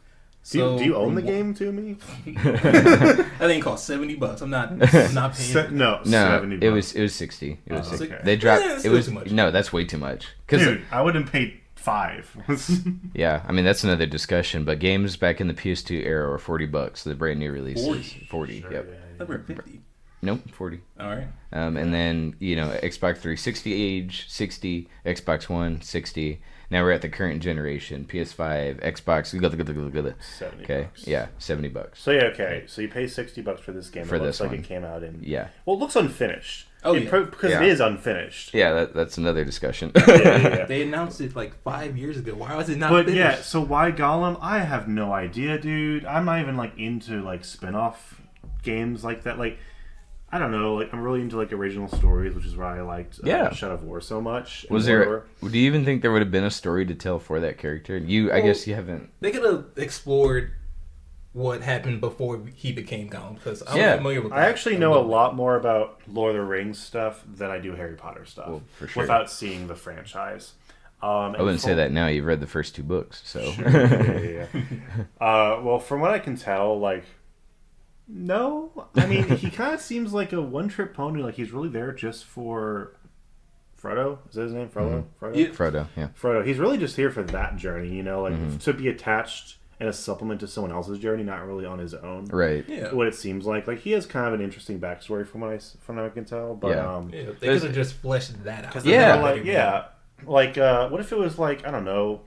[SPEAKER 3] Do you own the game to me?
[SPEAKER 2] That thing cost $70. I'm not paying.
[SPEAKER 3] No,
[SPEAKER 1] No,
[SPEAKER 3] 70
[SPEAKER 1] it
[SPEAKER 3] bucks.
[SPEAKER 1] was 60. It was
[SPEAKER 3] Oh,
[SPEAKER 1] 60.
[SPEAKER 3] okay.
[SPEAKER 1] They dropped.
[SPEAKER 2] that's
[SPEAKER 1] it
[SPEAKER 2] still
[SPEAKER 1] was
[SPEAKER 2] too much.
[SPEAKER 1] no, that's way too much. Cause
[SPEAKER 3] Dude, I wouldn't pay $5.
[SPEAKER 1] yeah, I mean that's another discussion. But games back in the PS2 era were $40. The brand new releases, 40.
[SPEAKER 3] Sure,
[SPEAKER 1] Yep.
[SPEAKER 3] yeah, yeah.
[SPEAKER 2] Number 50.
[SPEAKER 1] Nope, 40.
[SPEAKER 2] All right.
[SPEAKER 1] And then Xbox 360 age 60, Xbox One 60. Now we're at the current generation, PS5, Xbox.
[SPEAKER 3] 70
[SPEAKER 1] Okay,
[SPEAKER 3] bucks.
[SPEAKER 1] yeah, $70.
[SPEAKER 3] So yeah, okay. So you pay $60 for this game.
[SPEAKER 1] For
[SPEAKER 3] it looks
[SPEAKER 1] this
[SPEAKER 3] like
[SPEAKER 1] one.
[SPEAKER 3] it came out in.
[SPEAKER 1] Yeah,
[SPEAKER 3] Well, it looks unfinished.
[SPEAKER 2] Oh,
[SPEAKER 3] It
[SPEAKER 2] yeah.
[SPEAKER 3] because
[SPEAKER 1] Yeah.
[SPEAKER 3] it is unfinished.
[SPEAKER 1] yeah, that's another discussion.
[SPEAKER 3] Yeah.
[SPEAKER 2] They announced it like 5 years ago. Why was it not
[SPEAKER 3] But
[SPEAKER 2] finished?
[SPEAKER 3] yeah, so why Gollum? I have no idea, dude. I'm not even like into like spin-off games like that. Like, I don't know. Like, I'm really into like original stories, which is why I liked
[SPEAKER 1] Yeah.
[SPEAKER 3] Shadow of War so much. and
[SPEAKER 1] Was there?
[SPEAKER 3] Mordor.
[SPEAKER 1] Do you even think there would have been a story to tell for that character? I guess you haven't.
[SPEAKER 2] They could have explored what happened before he became Gollum, because I'm
[SPEAKER 1] Yeah.
[SPEAKER 2] familiar with that.
[SPEAKER 3] I actually know a lot more about Lord of the Rings stuff than I do Harry Potter stuff.
[SPEAKER 1] Well, for sure.
[SPEAKER 3] Without seeing the franchise.
[SPEAKER 1] I wouldn't say that now. You've read the first 2 books, so.
[SPEAKER 3] Sure. Yeah. Well, from what I can tell, like, no. I mean, he kind of seems like a one-trick pony. Like, he's really there just for Frodo. Is that his name? Frodo? Frodo?
[SPEAKER 2] Yeah.
[SPEAKER 1] Frodo, yeah.
[SPEAKER 3] Frodo. He's really just here for that journey, you know, like to be attached and a supplement to someone else's journey, not really on his own.
[SPEAKER 1] Right.
[SPEAKER 2] Yeah.
[SPEAKER 3] What it seems like. Like, he has kind of an interesting backstory from what I can tell. But,
[SPEAKER 1] Yeah.
[SPEAKER 2] Yeah, they could have just fleshed that out.
[SPEAKER 3] 'cause
[SPEAKER 1] Yeah.
[SPEAKER 3] they're like, yeah. Like, what if it was like, I don't know,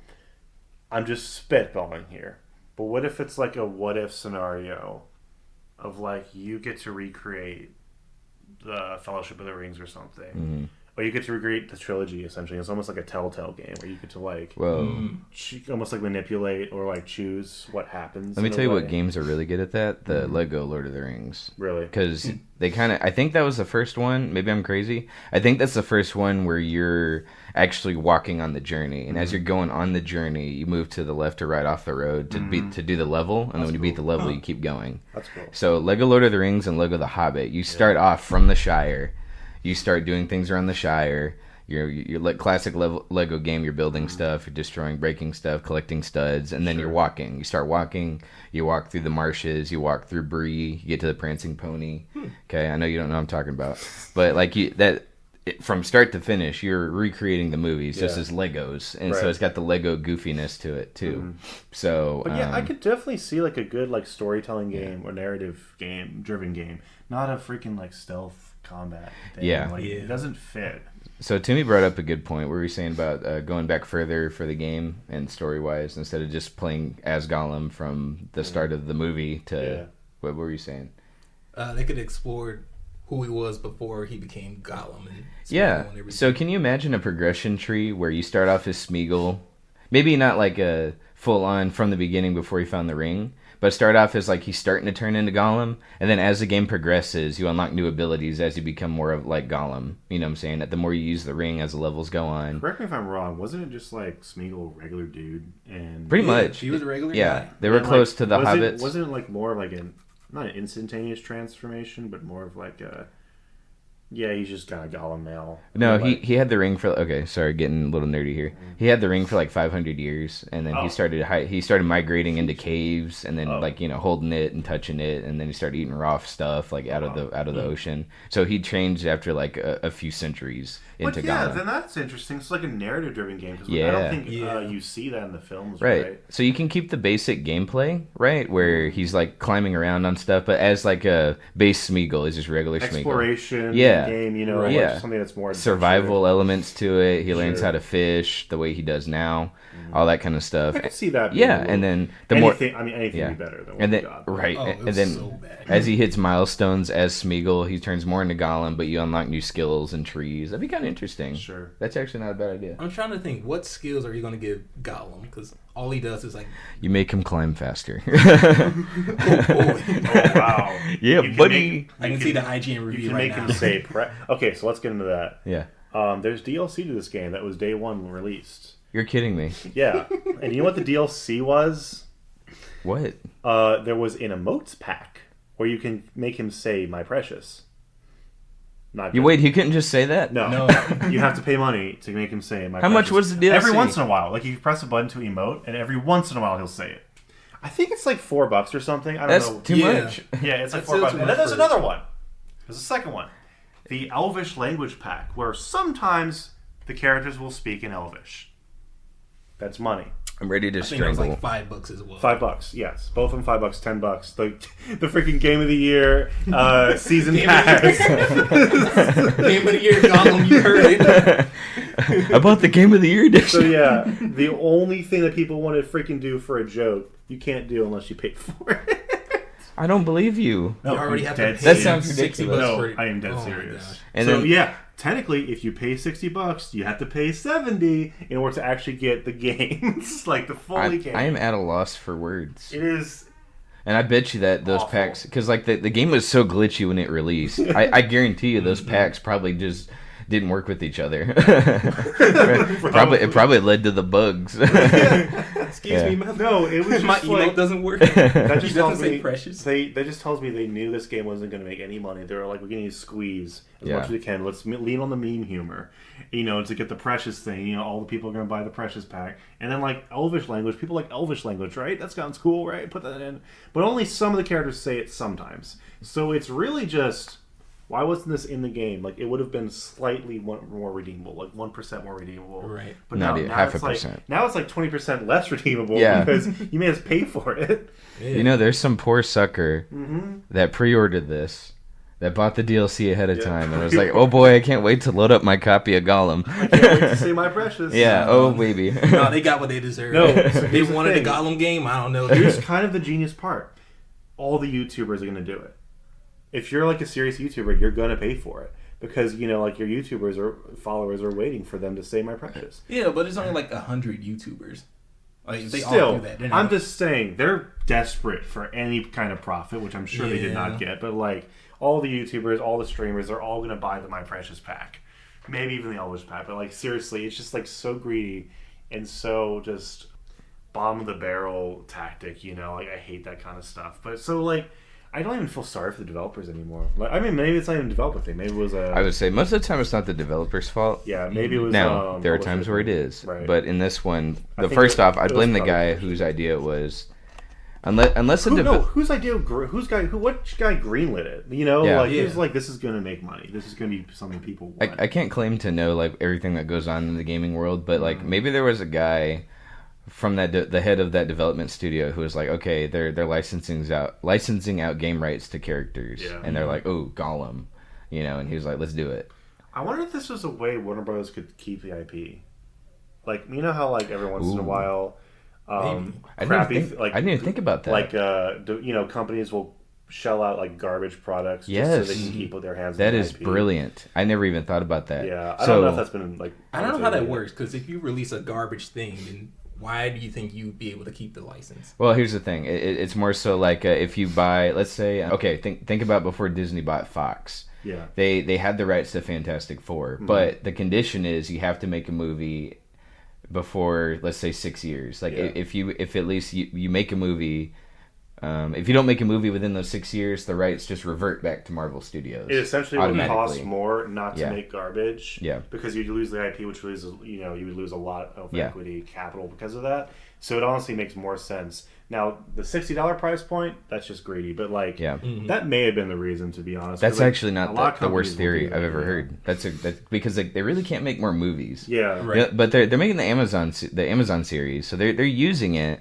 [SPEAKER 3] I'm just spitballing here. But what if it's like a what if scenario of like you get to recreate the Fellowship of the Rings or something. Or you get to recreate the trilogy, essentially. It's almost like a Telltale game where you get to, like,
[SPEAKER 1] Whoa.
[SPEAKER 3] almost like manipulate or, like, choose what happens.
[SPEAKER 1] Let me tell you what games are really good at that. The Lego Lord of the Rings.
[SPEAKER 3] Really?
[SPEAKER 1] Because they kind of... I think that was the first one. Maybe I'm crazy. I think that's the first one where you're actually walking on the journey. And as you're going on the journey, you move to the left or right off the road to do the level. And then when you beat the level, you keep going.
[SPEAKER 3] That's cool.
[SPEAKER 1] So Lego Lord of the Rings and Lego The Hobbit, you start off from the Shire. You start doing things around the Shire. You're like classic Lego game. You're building stuff. You're destroying, breaking stuff, collecting studs, and then you're walking. You start walking. You walk through the marshes. You walk through Bree. You get to the Prancing Pony. Okay, I know you don't know what I'm talking about, but like from start to finish, you're recreating the movies just as Legos, and so it's got the Lego goofiness to it too. So,
[SPEAKER 3] but yeah, I could definitely see like a good like storytelling game or narrative game, driven game, not a freaking like stealth combat thing. It doesn't fit.
[SPEAKER 1] So Toomy brought up a good point. What were you saying about going back further for the game and story-wise instead of just playing as Gollum from the start of the movie to... What were you saying?
[SPEAKER 2] They could explore who he was before he became Gollum. And
[SPEAKER 1] so can you imagine a progression tree where you start off as Smeagol? Maybe not like a full-on from the beginning before he found the ring, but start off as like he's starting to turn into Gollum, and then as the game progresses, you unlock new abilities as you become more of like Gollum. You know what I'm saying? That the more you use the ring as the levels go on.
[SPEAKER 3] Correct me if I'm wrong. Wasn't it just like Smeagol, regular dude, and
[SPEAKER 1] pretty much
[SPEAKER 2] he was a regular
[SPEAKER 1] guy.
[SPEAKER 2] guy.
[SPEAKER 1] They were close to the hobbits.
[SPEAKER 3] Wasn't it like more of like not an instantaneous transformation, but more of like a... Yeah, he's just kind of Gollum now.
[SPEAKER 1] No, he had the ring for... Okay, sorry, getting a little nerdy here. He had the ring for like 500 years, and then he started migrating into caves, and then holding it and touching it, and then he started eating raw stuff like out of the ocean. So he changed after like a few centuries into Gollum.
[SPEAKER 3] Then that's interesting. It's like a narrative-driven game because I don't think you see that in the films, right?
[SPEAKER 1] So you can keep the basic gameplay, right, where he's like climbing around on stuff, but as like a base Smeagol is just regular
[SPEAKER 3] exploration.
[SPEAKER 1] Smeagol.
[SPEAKER 3] Game, like something that's more
[SPEAKER 1] survival elements to it. He learns how to fish the way he does now, all that kind of stuff.
[SPEAKER 3] I can see that.
[SPEAKER 1] And then anything would be better than what we got. Right, and then
[SPEAKER 2] so bad.
[SPEAKER 1] As he hits milestones as Smeagol, he turns more into Gollum, but you unlock new skills and trees. That'd be kind of interesting.
[SPEAKER 3] Sure,
[SPEAKER 1] that's actually not a bad idea.
[SPEAKER 2] I'm trying to think, what skills are you going to give Gollum? Because all he does is like...
[SPEAKER 1] You make him climb faster.
[SPEAKER 3] Oh, wow.
[SPEAKER 1] Yeah, buddy.
[SPEAKER 2] I can see the IGN review right now.
[SPEAKER 3] You can make him say... Okay, so let's get into that.
[SPEAKER 1] Yeah.
[SPEAKER 3] There's DLC to this game that was day one released.
[SPEAKER 1] You're kidding me.
[SPEAKER 3] Yeah. And you know what the DLC was?
[SPEAKER 1] What?
[SPEAKER 3] There was an emotes pack where you can make him say, "My precious."
[SPEAKER 1] Wait, he couldn't just say that?
[SPEAKER 3] No. You have to pay money to make him say, "My precious."
[SPEAKER 1] How much was the DLC?
[SPEAKER 3] Every once in a while. Like, you press a button to emote, and every once in a while he'll say it. I think it's like $4 or something. I don't know.
[SPEAKER 1] That's too much.
[SPEAKER 3] Yeah, it's like $4. And then there's another one. There's a second one. The Elvish language pack, where sometimes the characters will speak in Elvish. That's money.
[SPEAKER 1] I'm ready to
[SPEAKER 2] I think
[SPEAKER 1] strangle.
[SPEAKER 2] it was like $5 as well.
[SPEAKER 3] $5, yes. Both of them $5, $10. The freaking game of the year, season pass.
[SPEAKER 2] Game of the year, Gollum, you heard it.
[SPEAKER 1] I bought the game of the year edition.
[SPEAKER 3] So yeah, the only thing that people want to freaking do for a joke, you can't do unless you pay for it.
[SPEAKER 1] I don't believe you.
[SPEAKER 2] No, you already have to pay
[SPEAKER 1] That sounds
[SPEAKER 2] $60
[SPEAKER 1] ridiculous.
[SPEAKER 3] No,
[SPEAKER 2] for
[SPEAKER 3] I am dead serious.
[SPEAKER 1] And
[SPEAKER 3] so
[SPEAKER 1] then,
[SPEAKER 3] yeah, technically, if you pay $60, you have to pay $70 in order to actually get the games, like the fully game.
[SPEAKER 1] I am at a loss for words.
[SPEAKER 3] It is.
[SPEAKER 1] And I bet you that those
[SPEAKER 3] awful.
[SPEAKER 1] packs, because like the game was so glitchy when it released, I guarantee you those packs probably just didn't work with each other. It probably led to the bugs.
[SPEAKER 2] Excuse me, man.
[SPEAKER 3] No, it was
[SPEAKER 2] My
[SPEAKER 3] just
[SPEAKER 2] emote
[SPEAKER 3] like,
[SPEAKER 2] doesn't work.
[SPEAKER 3] that just
[SPEAKER 2] He
[SPEAKER 3] tells
[SPEAKER 2] doesn't say
[SPEAKER 3] me
[SPEAKER 2] precious.
[SPEAKER 3] that just tells me they knew this game wasn't going to make any money. They were like, we're going to squeeze as much as we can. Let's lean on the meme humor, to get the precious thing. All the people are going to buy the precious pack, and then like Elvish language, people like Elvish language, right? That sounds cool, right? Put that in, but only some of the characters say it sometimes. So it's really just. Why wasn't this in the game? Like, it would have been slightly more redeemable, like 1% more redeemable.
[SPEAKER 2] Right.
[SPEAKER 3] But
[SPEAKER 1] Not
[SPEAKER 3] now
[SPEAKER 1] half
[SPEAKER 3] it's
[SPEAKER 1] a
[SPEAKER 3] like,
[SPEAKER 1] percent.
[SPEAKER 3] now it's like 20% less redeemable because you made us pay for it.
[SPEAKER 2] Yeah.
[SPEAKER 1] There's some poor sucker that pre-ordered this, that bought the DLC ahead of time, and was like, oh boy, I can't wait to load up my copy of Gollum.
[SPEAKER 3] I can't wait to say my precious.
[SPEAKER 1] Yeah, oh baby.
[SPEAKER 2] No, they got what they deserved.
[SPEAKER 3] No,
[SPEAKER 2] They wanted a Gollum game. I don't know.
[SPEAKER 3] Here's kind of the genius part. All the YouTubers are going to do it. If you're like a serious YouTuber, you're going to pay for it. because like your YouTubers or followers are waiting for them to say my precious.
[SPEAKER 2] Yeah, but it's only like 100 YouTubers. Like they
[SPEAKER 3] Still,
[SPEAKER 2] all do that.
[SPEAKER 3] I'm just saying they're desperate for any kind of profit, which I'm sure they did not get. But like all the YouTubers, all the streamers, they're all going to buy the My Precious pack, maybe even the Elvish pack. But like seriously, it's just like so greedy and so just bottom of the barrel tactic. Like I hate that kind of stuff. But so like I don't even feel sorry for the developers anymore. Like I mean, maybe it's not even a developer thing. Maybe it was
[SPEAKER 1] I would say most of the time it's not the developer's fault.
[SPEAKER 3] Yeah, maybe it was.
[SPEAKER 1] Now there are times where it is,
[SPEAKER 3] right.
[SPEAKER 1] But in this one, first off, I'd blame the guy whose idea it was. Unless
[SPEAKER 3] whose idea? Which guy greenlit it? He was like, this is going to make money. This is going to be something people want.
[SPEAKER 1] I can't claim to know like everything that goes on in the gaming world, but like maybe there was a guy from the head of that development studio who was like, okay, they're licensing out game rights to characters, and they're like, oh, Gollum, and he was like, let's do it.
[SPEAKER 3] I wonder if this was a way Warner Bros. Could keep the IP. Like, how like every once in a while,
[SPEAKER 1] I didn't even think about that.
[SPEAKER 3] Like, companies will shell out like garbage products just so they can keep their hands.
[SPEAKER 1] That
[SPEAKER 3] on
[SPEAKER 1] is
[SPEAKER 3] IP.
[SPEAKER 1] Brilliant. I never even thought about that.
[SPEAKER 3] Yeah, I don't know if that's been like.
[SPEAKER 2] I don't know how that works because if you release a garbage thing, then why do you think you'd be able to keep the license?
[SPEAKER 1] Well, here's the thing. It's more so like if you buy, let's say, okay, think about before Disney bought Fox.
[SPEAKER 3] Yeah.
[SPEAKER 1] They had the rights to Fantastic Four, but the condition is you have to make a movie before, let's say, 6 years. Like if at least you make a movie. If you don't make a movie within those 6 years, the rights just revert back to Marvel Studios.
[SPEAKER 3] It essentially would cost more not to make garbage, because you'd lose the IP, which loses, you would lose a lot of equity capital because of that. So it honestly makes more sense. Now the $60 price point, that's just greedy, but like that may have been the reason, to be honest.
[SPEAKER 1] That's actually not the worst theory
[SPEAKER 3] that,
[SPEAKER 1] I've ever heard. That's because they really can't make more movies.
[SPEAKER 3] Yeah,
[SPEAKER 2] right.
[SPEAKER 1] But they're making the Amazon series, so they're using it.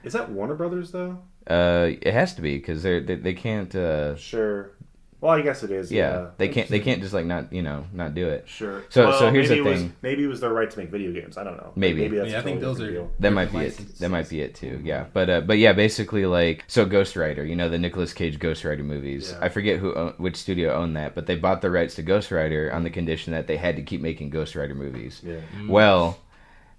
[SPEAKER 3] Is that Warner Brothers though?
[SPEAKER 1] It has to be because they can't.
[SPEAKER 3] Sure. Well, I guess it is.
[SPEAKER 1] Yeah, they can't just like not do it.
[SPEAKER 3] Sure.
[SPEAKER 1] So here's the thing.
[SPEAKER 3] Maybe it was their right to make video games. I don't know.
[SPEAKER 1] Maybe
[SPEAKER 3] that's
[SPEAKER 2] I think those are
[SPEAKER 3] deal.
[SPEAKER 1] That might be it. That might be it too. Yeah, but yeah, basically like so Ghost Rider. The Nicolas Cage Ghost Rider movies.
[SPEAKER 3] Yeah.
[SPEAKER 1] I forget which studio owned that, but they bought the rights to Ghost Rider on the condition that they had to keep making Ghost Rider movies.
[SPEAKER 3] Yeah.
[SPEAKER 1] Well,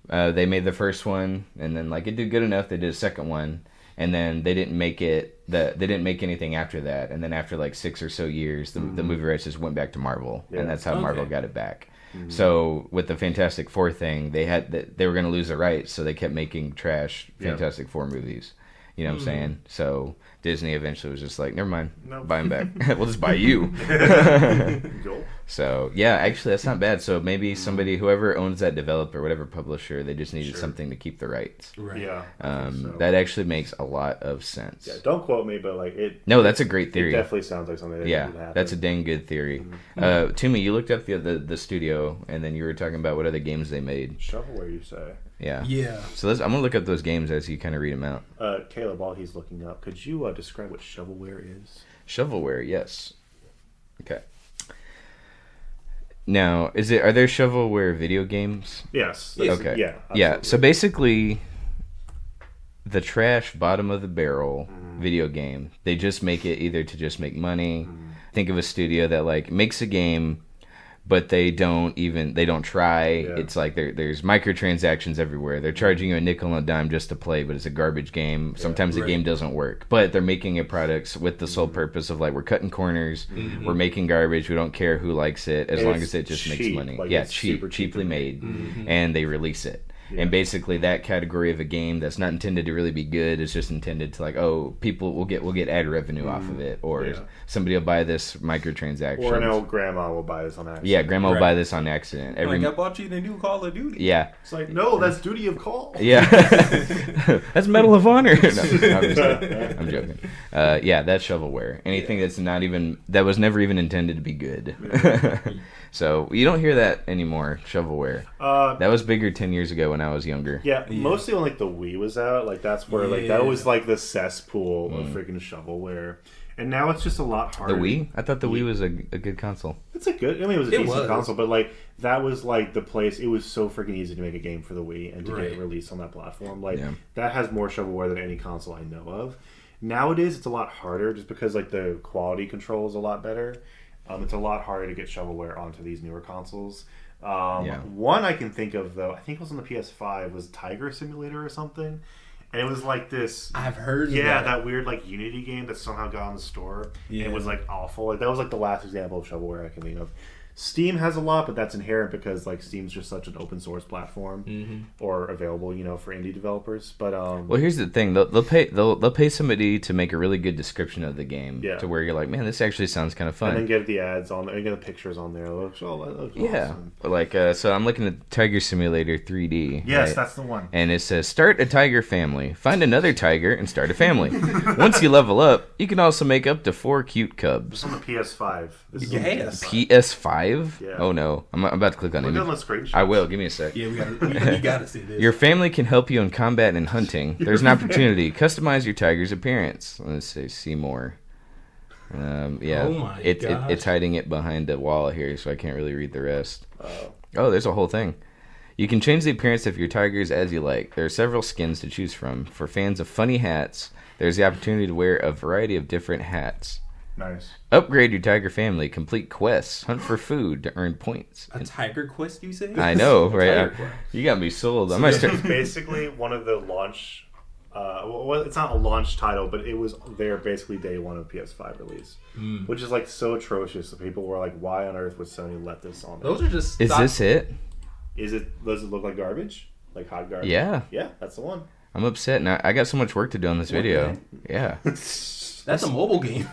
[SPEAKER 1] they made the first one, and then like it did good enough. They did a second one. And then they didn't make it. They didn't make anything after that. And then after like 6 or so years, the movie rights just went back to Marvel, and that's how Marvel got it back. So with the Fantastic Four thing, they were going to lose the rights, so they kept making trash Fantastic Four movies. You know what I'm saying? So Disney eventually was just like, never mind, buy them back. We'll just buy you. So yeah, actually that's not bad. So maybe whoever owns that developer, whatever publisher, they just needed something to keep the rights.
[SPEAKER 2] Right.
[SPEAKER 3] Yeah.
[SPEAKER 1] That actually makes a lot of sense.
[SPEAKER 3] Yeah. Don't quote me, but like it.
[SPEAKER 1] No, that's a great theory.
[SPEAKER 3] It definitely sounds like something that would happen.
[SPEAKER 1] That's a dang good theory. Toomy, you looked up the studio, and then you were talking about what other games they made.
[SPEAKER 3] Shovelware, you say?
[SPEAKER 1] Yeah.
[SPEAKER 2] Yeah.
[SPEAKER 1] So I'm gonna look up those games as you kind of read them out.
[SPEAKER 3] Caleb, while he's looking up, could you describe what shovelware is?
[SPEAKER 1] Shovelware, yes. Okay. Now, are there shovelware video games?
[SPEAKER 3] Yes.
[SPEAKER 1] Okay.
[SPEAKER 3] Yeah. Absolutely.
[SPEAKER 1] Yeah. So basically, the trash bottom of the barrel video game. They just make it either to just make money. Think of a studio that like makes a game, but they don't try. Yeah. It's like there's microtransactions everywhere. They're charging you a nickel and a dime just to play, but it's a garbage game. Sometimes the game doesn't work, but they're making a product with the sole purpose of like, we're cutting corners, we're making garbage, we don't care who likes it as long as it just makes money.
[SPEAKER 3] Like
[SPEAKER 1] it's cheaply made, and they release it. Yeah. And basically that category of a game that's not intended to really be good is just intended to like, oh, people will get ad revenue off of it, or somebody will buy this microtransaction.
[SPEAKER 3] Or an old grandma will buy this on accident.
[SPEAKER 1] Yeah, grandma will buy this on accident.
[SPEAKER 2] I bought you the new Call of Duty.
[SPEAKER 1] Yeah.
[SPEAKER 3] It's like, no, that's Duty of Call.
[SPEAKER 1] Yeah. That's Medal of Honor. No, I'm joking. Yeah, that's shovelware. Anything that was never even intended to be good. So you don't hear that anymore, shovelware. That was bigger 10 years ago when I was younger.
[SPEAKER 3] Yeah, mostly when like the Wii was out, like that's where like that was like the cesspool of freaking shovelware. And now it's just a lot harder.
[SPEAKER 1] The Wii? I thought the Wii was a good console.
[SPEAKER 3] It's it was a decent console, but like that was like the place. It was so freaking easy to make a game for the Wii and to get it released on that platform. Like that has more shovelware than any console I know of. Nowadays, it's a lot harder just because like the quality control is a lot better. It's a lot harder to get shovelware onto these newer consoles.
[SPEAKER 1] Yeah.
[SPEAKER 3] One I can think of, though, I think it was on the PS5, was Tiger Simulator or something. And it was like this...
[SPEAKER 2] I've heard of
[SPEAKER 3] that weird like Unity game that somehow got on the store.
[SPEAKER 2] Yeah.
[SPEAKER 3] And it was like awful. Like, that was like the last example of shovelware I can think of. Steam has a lot, but that's inherent because like Steam's just such an open source platform or available, for indie developers. But
[SPEAKER 1] well, here's the thing: they'll pay somebody to make a really good description of the game, to where you're like, man, this actually sounds kind of fun.
[SPEAKER 3] And then get the ads on there, and get the pictures on there. That looks awesome.
[SPEAKER 1] Like so, I'm looking at Tiger Simulator 3D.
[SPEAKER 3] Yes,
[SPEAKER 1] right?
[SPEAKER 3] that's the one.
[SPEAKER 1] And it says, start a tiger family, find another tiger, and start a family. Once you level up, you can also make up to 4 cute cubs.
[SPEAKER 3] This is on the PS5.
[SPEAKER 2] Yes.
[SPEAKER 1] PS5?
[SPEAKER 3] Yeah.
[SPEAKER 1] Oh no, I'm about to click on
[SPEAKER 3] Look
[SPEAKER 1] it.
[SPEAKER 3] on the screenshot.
[SPEAKER 1] I will. Give me a sec.
[SPEAKER 2] Yeah, we gotta see this.
[SPEAKER 1] Your family can help you in combat and hunting. There's an opportunity. Customize your tiger's appearance. Let's say see more.
[SPEAKER 2] Oh my gosh.
[SPEAKER 1] It's hiding it behind a wall here, so I can't really read the rest. Oh, there's a whole thing. You can change the appearance of your tigers as you like. There are several skins to choose from. For fans of funny hats, there's the opportunity to wear a variety of different hats.
[SPEAKER 3] Nice.
[SPEAKER 1] Upgrade your tiger family. Complete quests. Hunt for food to earn points.
[SPEAKER 2] A tiger quest, you say?
[SPEAKER 1] I know, right?
[SPEAKER 2] Tiger
[SPEAKER 1] You got me sold. I
[SPEAKER 3] So
[SPEAKER 1] might
[SPEAKER 3] this
[SPEAKER 1] start.
[SPEAKER 3] is basically one of the launch. Well, it's not a launch title, but it was there basically day one of PS5 release, which is like so atrocious that people were like, "Why on earth would Sony let this on?"
[SPEAKER 2] Those are just.
[SPEAKER 1] Is this it?
[SPEAKER 3] Is it? Does it look like garbage? Like hot garbage?
[SPEAKER 1] Yeah.
[SPEAKER 3] Yeah, that's the one.
[SPEAKER 1] I'm upset now. I got so much work to do on this video.
[SPEAKER 3] Okay.
[SPEAKER 1] Yeah.
[SPEAKER 2] That's a mobile game.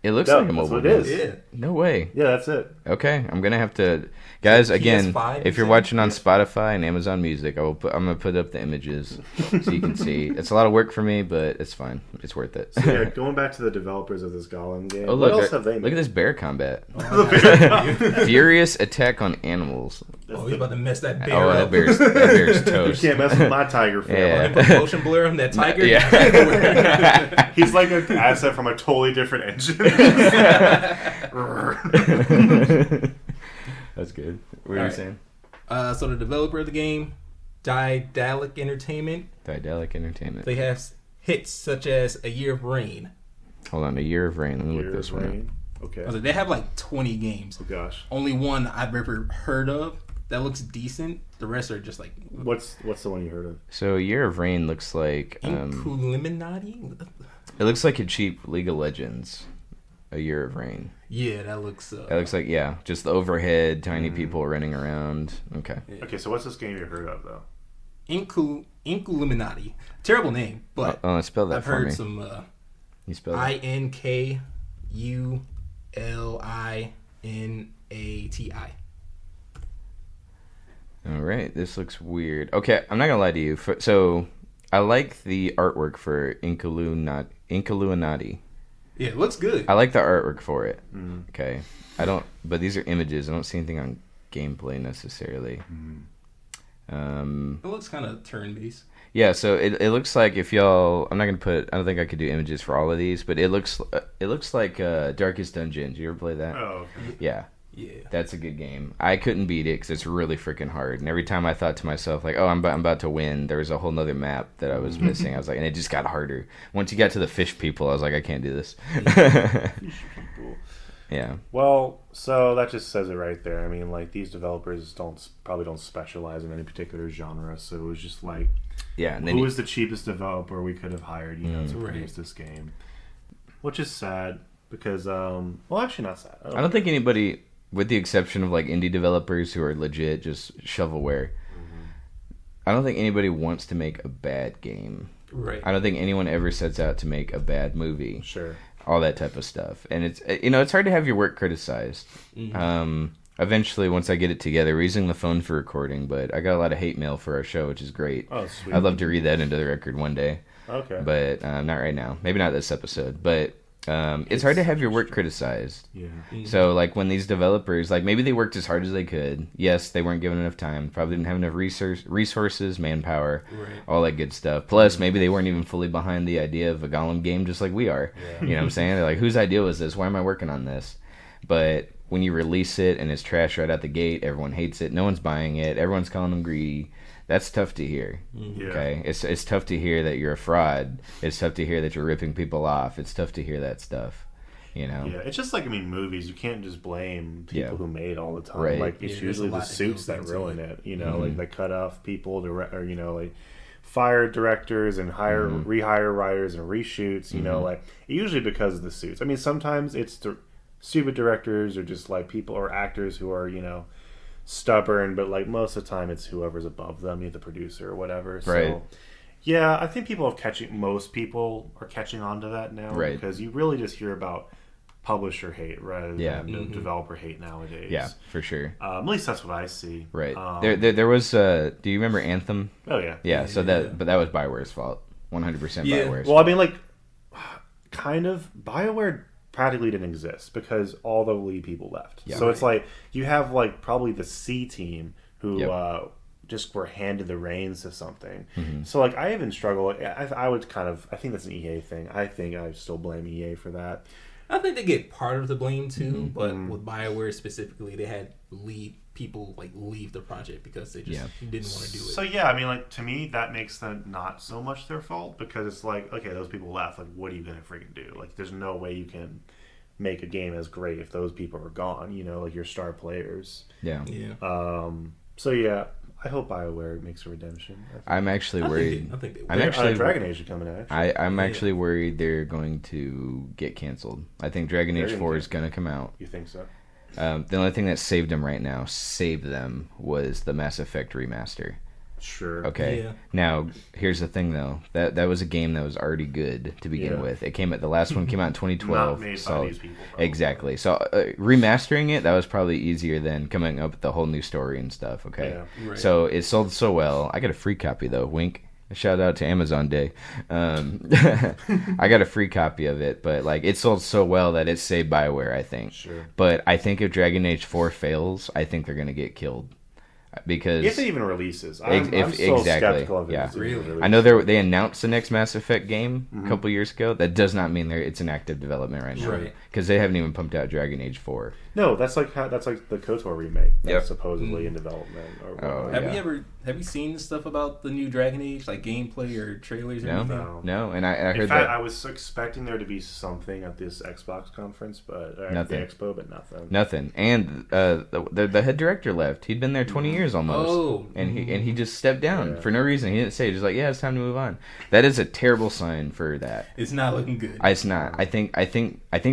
[SPEAKER 1] It looks
[SPEAKER 3] No,
[SPEAKER 1] like a
[SPEAKER 3] that's
[SPEAKER 1] mobile
[SPEAKER 3] what it
[SPEAKER 1] game.
[SPEAKER 3] is.
[SPEAKER 2] Yeah.
[SPEAKER 1] No way.
[SPEAKER 3] Yeah, that's it.
[SPEAKER 1] Okay, I'm gonna have to, guys. Again,
[SPEAKER 2] PS5,
[SPEAKER 1] if you're
[SPEAKER 2] you
[SPEAKER 1] watching on Spotify and Amazon Music, I'm gonna put up the images so you can see. It's a lot of work for me, but it's fine. It's worth it.
[SPEAKER 3] So yeah, going back to the developers of this Gollum game.
[SPEAKER 1] Oh
[SPEAKER 3] what
[SPEAKER 1] look!
[SPEAKER 3] else have they made?
[SPEAKER 1] Look at this bear combat.
[SPEAKER 3] The
[SPEAKER 1] Furious attack on animals.
[SPEAKER 2] Oh, he's about to mess that bear
[SPEAKER 1] Oh,
[SPEAKER 2] up.
[SPEAKER 1] that bear's
[SPEAKER 3] You
[SPEAKER 1] toast.
[SPEAKER 3] can't mess with my tiger family.
[SPEAKER 1] Yeah.
[SPEAKER 2] Put motion blur on that tiger.
[SPEAKER 1] Yeah.
[SPEAKER 3] He's like an asset from a totally different engine.
[SPEAKER 1] That's good. What were you
[SPEAKER 2] Alright.
[SPEAKER 1] saying?
[SPEAKER 2] So the developer of the game, Daedalic Entertainment,
[SPEAKER 1] Daedalic Entertainment.
[SPEAKER 2] they have hits such as A Year of Rain.
[SPEAKER 1] Hold on, A Year of Rain. Let me look
[SPEAKER 3] Year
[SPEAKER 1] this
[SPEAKER 3] of
[SPEAKER 1] one up.
[SPEAKER 3] Rain. Okay.
[SPEAKER 2] They have like 20 games.
[SPEAKER 3] Oh gosh.
[SPEAKER 2] Only one I've ever heard of that looks decent. The rest are just like
[SPEAKER 3] What's the one you heard of?
[SPEAKER 1] So, A Year of Rain looks like
[SPEAKER 2] Illuminati.
[SPEAKER 1] it looks like a cheap League of Legends. A Year of Rain.
[SPEAKER 2] Yeah, that looks.
[SPEAKER 1] That looks like just the overhead, tiny people running around. Okay.
[SPEAKER 3] Okay, so what's this game you heard of though?
[SPEAKER 2] Illuminati. Terrible name, but
[SPEAKER 1] Spell that
[SPEAKER 2] I've
[SPEAKER 1] for
[SPEAKER 2] heard
[SPEAKER 1] me.
[SPEAKER 2] some
[SPEAKER 1] You spell it.
[SPEAKER 2] INKULINATI.
[SPEAKER 1] All right, this looks weird. Okay, I'm not gonna lie to you. So, I like the artwork for Illuminati.
[SPEAKER 2] Yeah, it looks good.
[SPEAKER 1] I like the artwork for it. Okay, but these are images. I don't see anything on gameplay necessarily.
[SPEAKER 2] It looks kind of turn-based.
[SPEAKER 1] Yeah, so it looks like if y'all, I don't think I could do images for all of these, but it looks like Darkest Dungeon. Did you ever play that?
[SPEAKER 3] Oh, okay.
[SPEAKER 1] Yeah.
[SPEAKER 2] Yeah.
[SPEAKER 1] That's a good game. I couldn't beat it because it's really freaking hard. And every time I thought to myself, like, oh, I'm about to win, there was a whole nother map that I was missing. I was like, and it just got harder. Once you got to the fish people, I was like, I can't do this.
[SPEAKER 3] Cool.
[SPEAKER 1] Yeah.
[SPEAKER 3] Well, so that just says it right there. I mean, like, these developers probably don't specialize in any particular genre, so it was just like,
[SPEAKER 1] Yeah. And then
[SPEAKER 3] who was the cheapest developer we could have hired, to
[SPEAKER 2] Right.
[SPEAKER 3] produce this game? Which is sad because, well, actually not sad.
[SPEAKER 1] I don't think anybody, with the exception of like indie developers who are legit just shovelware, I don't think anybody wants to make a bad game.
[SPEAKER 2] Right.
[SPEAKER 1] I don't think anyone ever sets out to make a bad movie.
[SPEAKER 3] Sure.
[SPEAKER 1] All that type of stuff. And it's hard to have your work criticized. Eventually, once I get it together, we're using the phone for recording, but I got a lot of hate mail for our show, which is great.
[SPEAKER 3] Oh, sweet.
[SPEAKER 1] I'd love to read that into the record one day,
[SPEAKER 3] Okay.
[SPEAKER 1] but not right now. Maybe not this episode, but it's hard to have your work criticized.
[SPEAKER 3] Yeah.
[SPEAKER 1] So, like, when these developers, like, maybe they worked as hard as they could. Yes, they weren't given enough time. Probably didn't have enough resources, manpower,
[SPEAKER 2] Right.
[SPEAKER 1] all that good stuff. Plus, maybe they weren't even fully behind the idea of a Gollum game just like we are. You know what I'm saying? They're like, whose idea was this? Why am I working on this? But when you release it and it's trash right out the gate, everyone hates it. No one's buying it. Everyone's calling them greedy. That's tough to hear.
[SPEAKER 3] Yeah.
[SPEAKER 1] Okay, it's tough to hear that you're a fraud. It's tough to hear that you're ripping people off. It's tough to hear that stuff. You know?
[SPEAKER 3] Yeah, it's just like, I mean, movies. You can't just blame people who made all the time.
[SPEAKER 1] Right.
[SPEAKER 3] Like, it's usually the suits that ruin it. You know, like they cut off people, or, you know, like fire directors and rehire writers and reshoots. You know, like usually because of the suits. I mean, sometimes it's the stupid directors or just like people or actors who are, you know, stubborn. But like most of the time, it's whoever's above them, either the producer or whatever. So,
[SPEAKER 1] right.
[SPEAKER 3] Yeah, I think most people are catching on to that now.
[SPEAKER 1] Right.
[SPEAKER 3] Because you really just hear about publisher hate rather than developer hate nowadays.
[SPEAKER 1] Yeah, for sure.
[SPEAKER 3] At least that's what I see.
[SPEAKER 1] Right. There was. Do you remember Anthem?
[SPEAKER 3] Oh yeah.
[SPEAKER 1] Yeah. So that was BioWare's fault. 100% BioWare's.
[SPEAKER 3] Well, I mean, like, kind of. BioWare practically didn't exist because all the lead people left. Yeah, so it's like you have like probably the C team who just were handed the reins to something. So like I even struggle. I would kind of. I think that's an EA thing. I think I still blame EA for that.
[SPEAKER 2] I think they get part of the blame too, but with BioWare specifically, they had people leave the project because they just didn't want to do it.
[SPEAKER 3] So yeah, I mean, like to me, that makes them not so much their fault because it's like, okay, those people left. Like, what are you gonna freaking do? Like, there's no way you can make a game as great if those people are gone. You know, like your star players.
[SPEAKER 1] Yeah.
[SPEAKER 3] So yeah. I hope BioWare makes a redemption.
[SPEAKER 1] I'm actually worried.
[SPEAKER 2] I think they will.
[SPEAKER 3] I'm actually Dragon Age is coming out.
[SPEAKER 1] I'm actually worried they're going to get canceled. I think Dragon Age 4 is going to come out.
[SPEAKER 3] You think so?
[SPEAKER 1] The only thing that saved them was the Mass Effect remaster.
[SPEAKER 3] Sure.
[SPEAKER 1] Okay.
[SPEAKER 2] Yeah.
[SPEAKER 1] Now, here's the thing, though. That was a game that was already good to begin with. The last one came out in 2012.
[SPEAKER 3] Not made by these people. Probably.
[SPEAKER 1] Exactly. So remastering it, that was probably easier than coming up with the whole new story and stuff. Okay.
[SPEAKER 3] Yeah.
[SPEAKER 2] Right.
[SPEAKER 1] So it sold so well. I got a free copy though. Wink. Shout out to Amazon Day. I got a free copy of it, but like it sold so well that it saved BioWare, I think.
[SPEAKER 3] Sure.
[SPEAKER 1] But I think if Dragon Age 4 fails, I think they're gonna get killed. Because
[SPEAKER 3] if it even releases, I'm so skeptical of it.
[SPEAKER 1] Yeah.
[SPEAKER 3] Really?
[SPEAKER 1] I know they announced the next Mass Effect game a couple years ago. That does not mean it's in active development right now,
[SPEAKER 2] right?
[SPEAKER 1] Because they haven't even pumped out Dragon Age 4.
[SPEAKER 3] No, that's like the KOTOR remake. That's supposedly in development.
[SPEAKER 2] Have you seen stuff about the new Dragon Age, like gameplay or trailers or anything?
[SPEAKER 1] No. And I heard
[SPEAKER 3] in fact,
[SPEAKER 1] that
[SPEAKER 3] I was expecting there to be something at this Xbox conference, but
[SPEAKER 1] nothing.
[SPEAKER 3] At the Expo, but nothing.
[SPEAKER 1] Nothing. And the head director left. He'd been there 20 years almost.
[SPEAKER 2] Oh.
[SPEAKER 1] And he just stepped down for no reason. He didn't say. Just like, it's time to move on. That is a terrible sign for that.
[SPEAKER 2] It's not looking good.
[SPEAKER 1] It's not. I think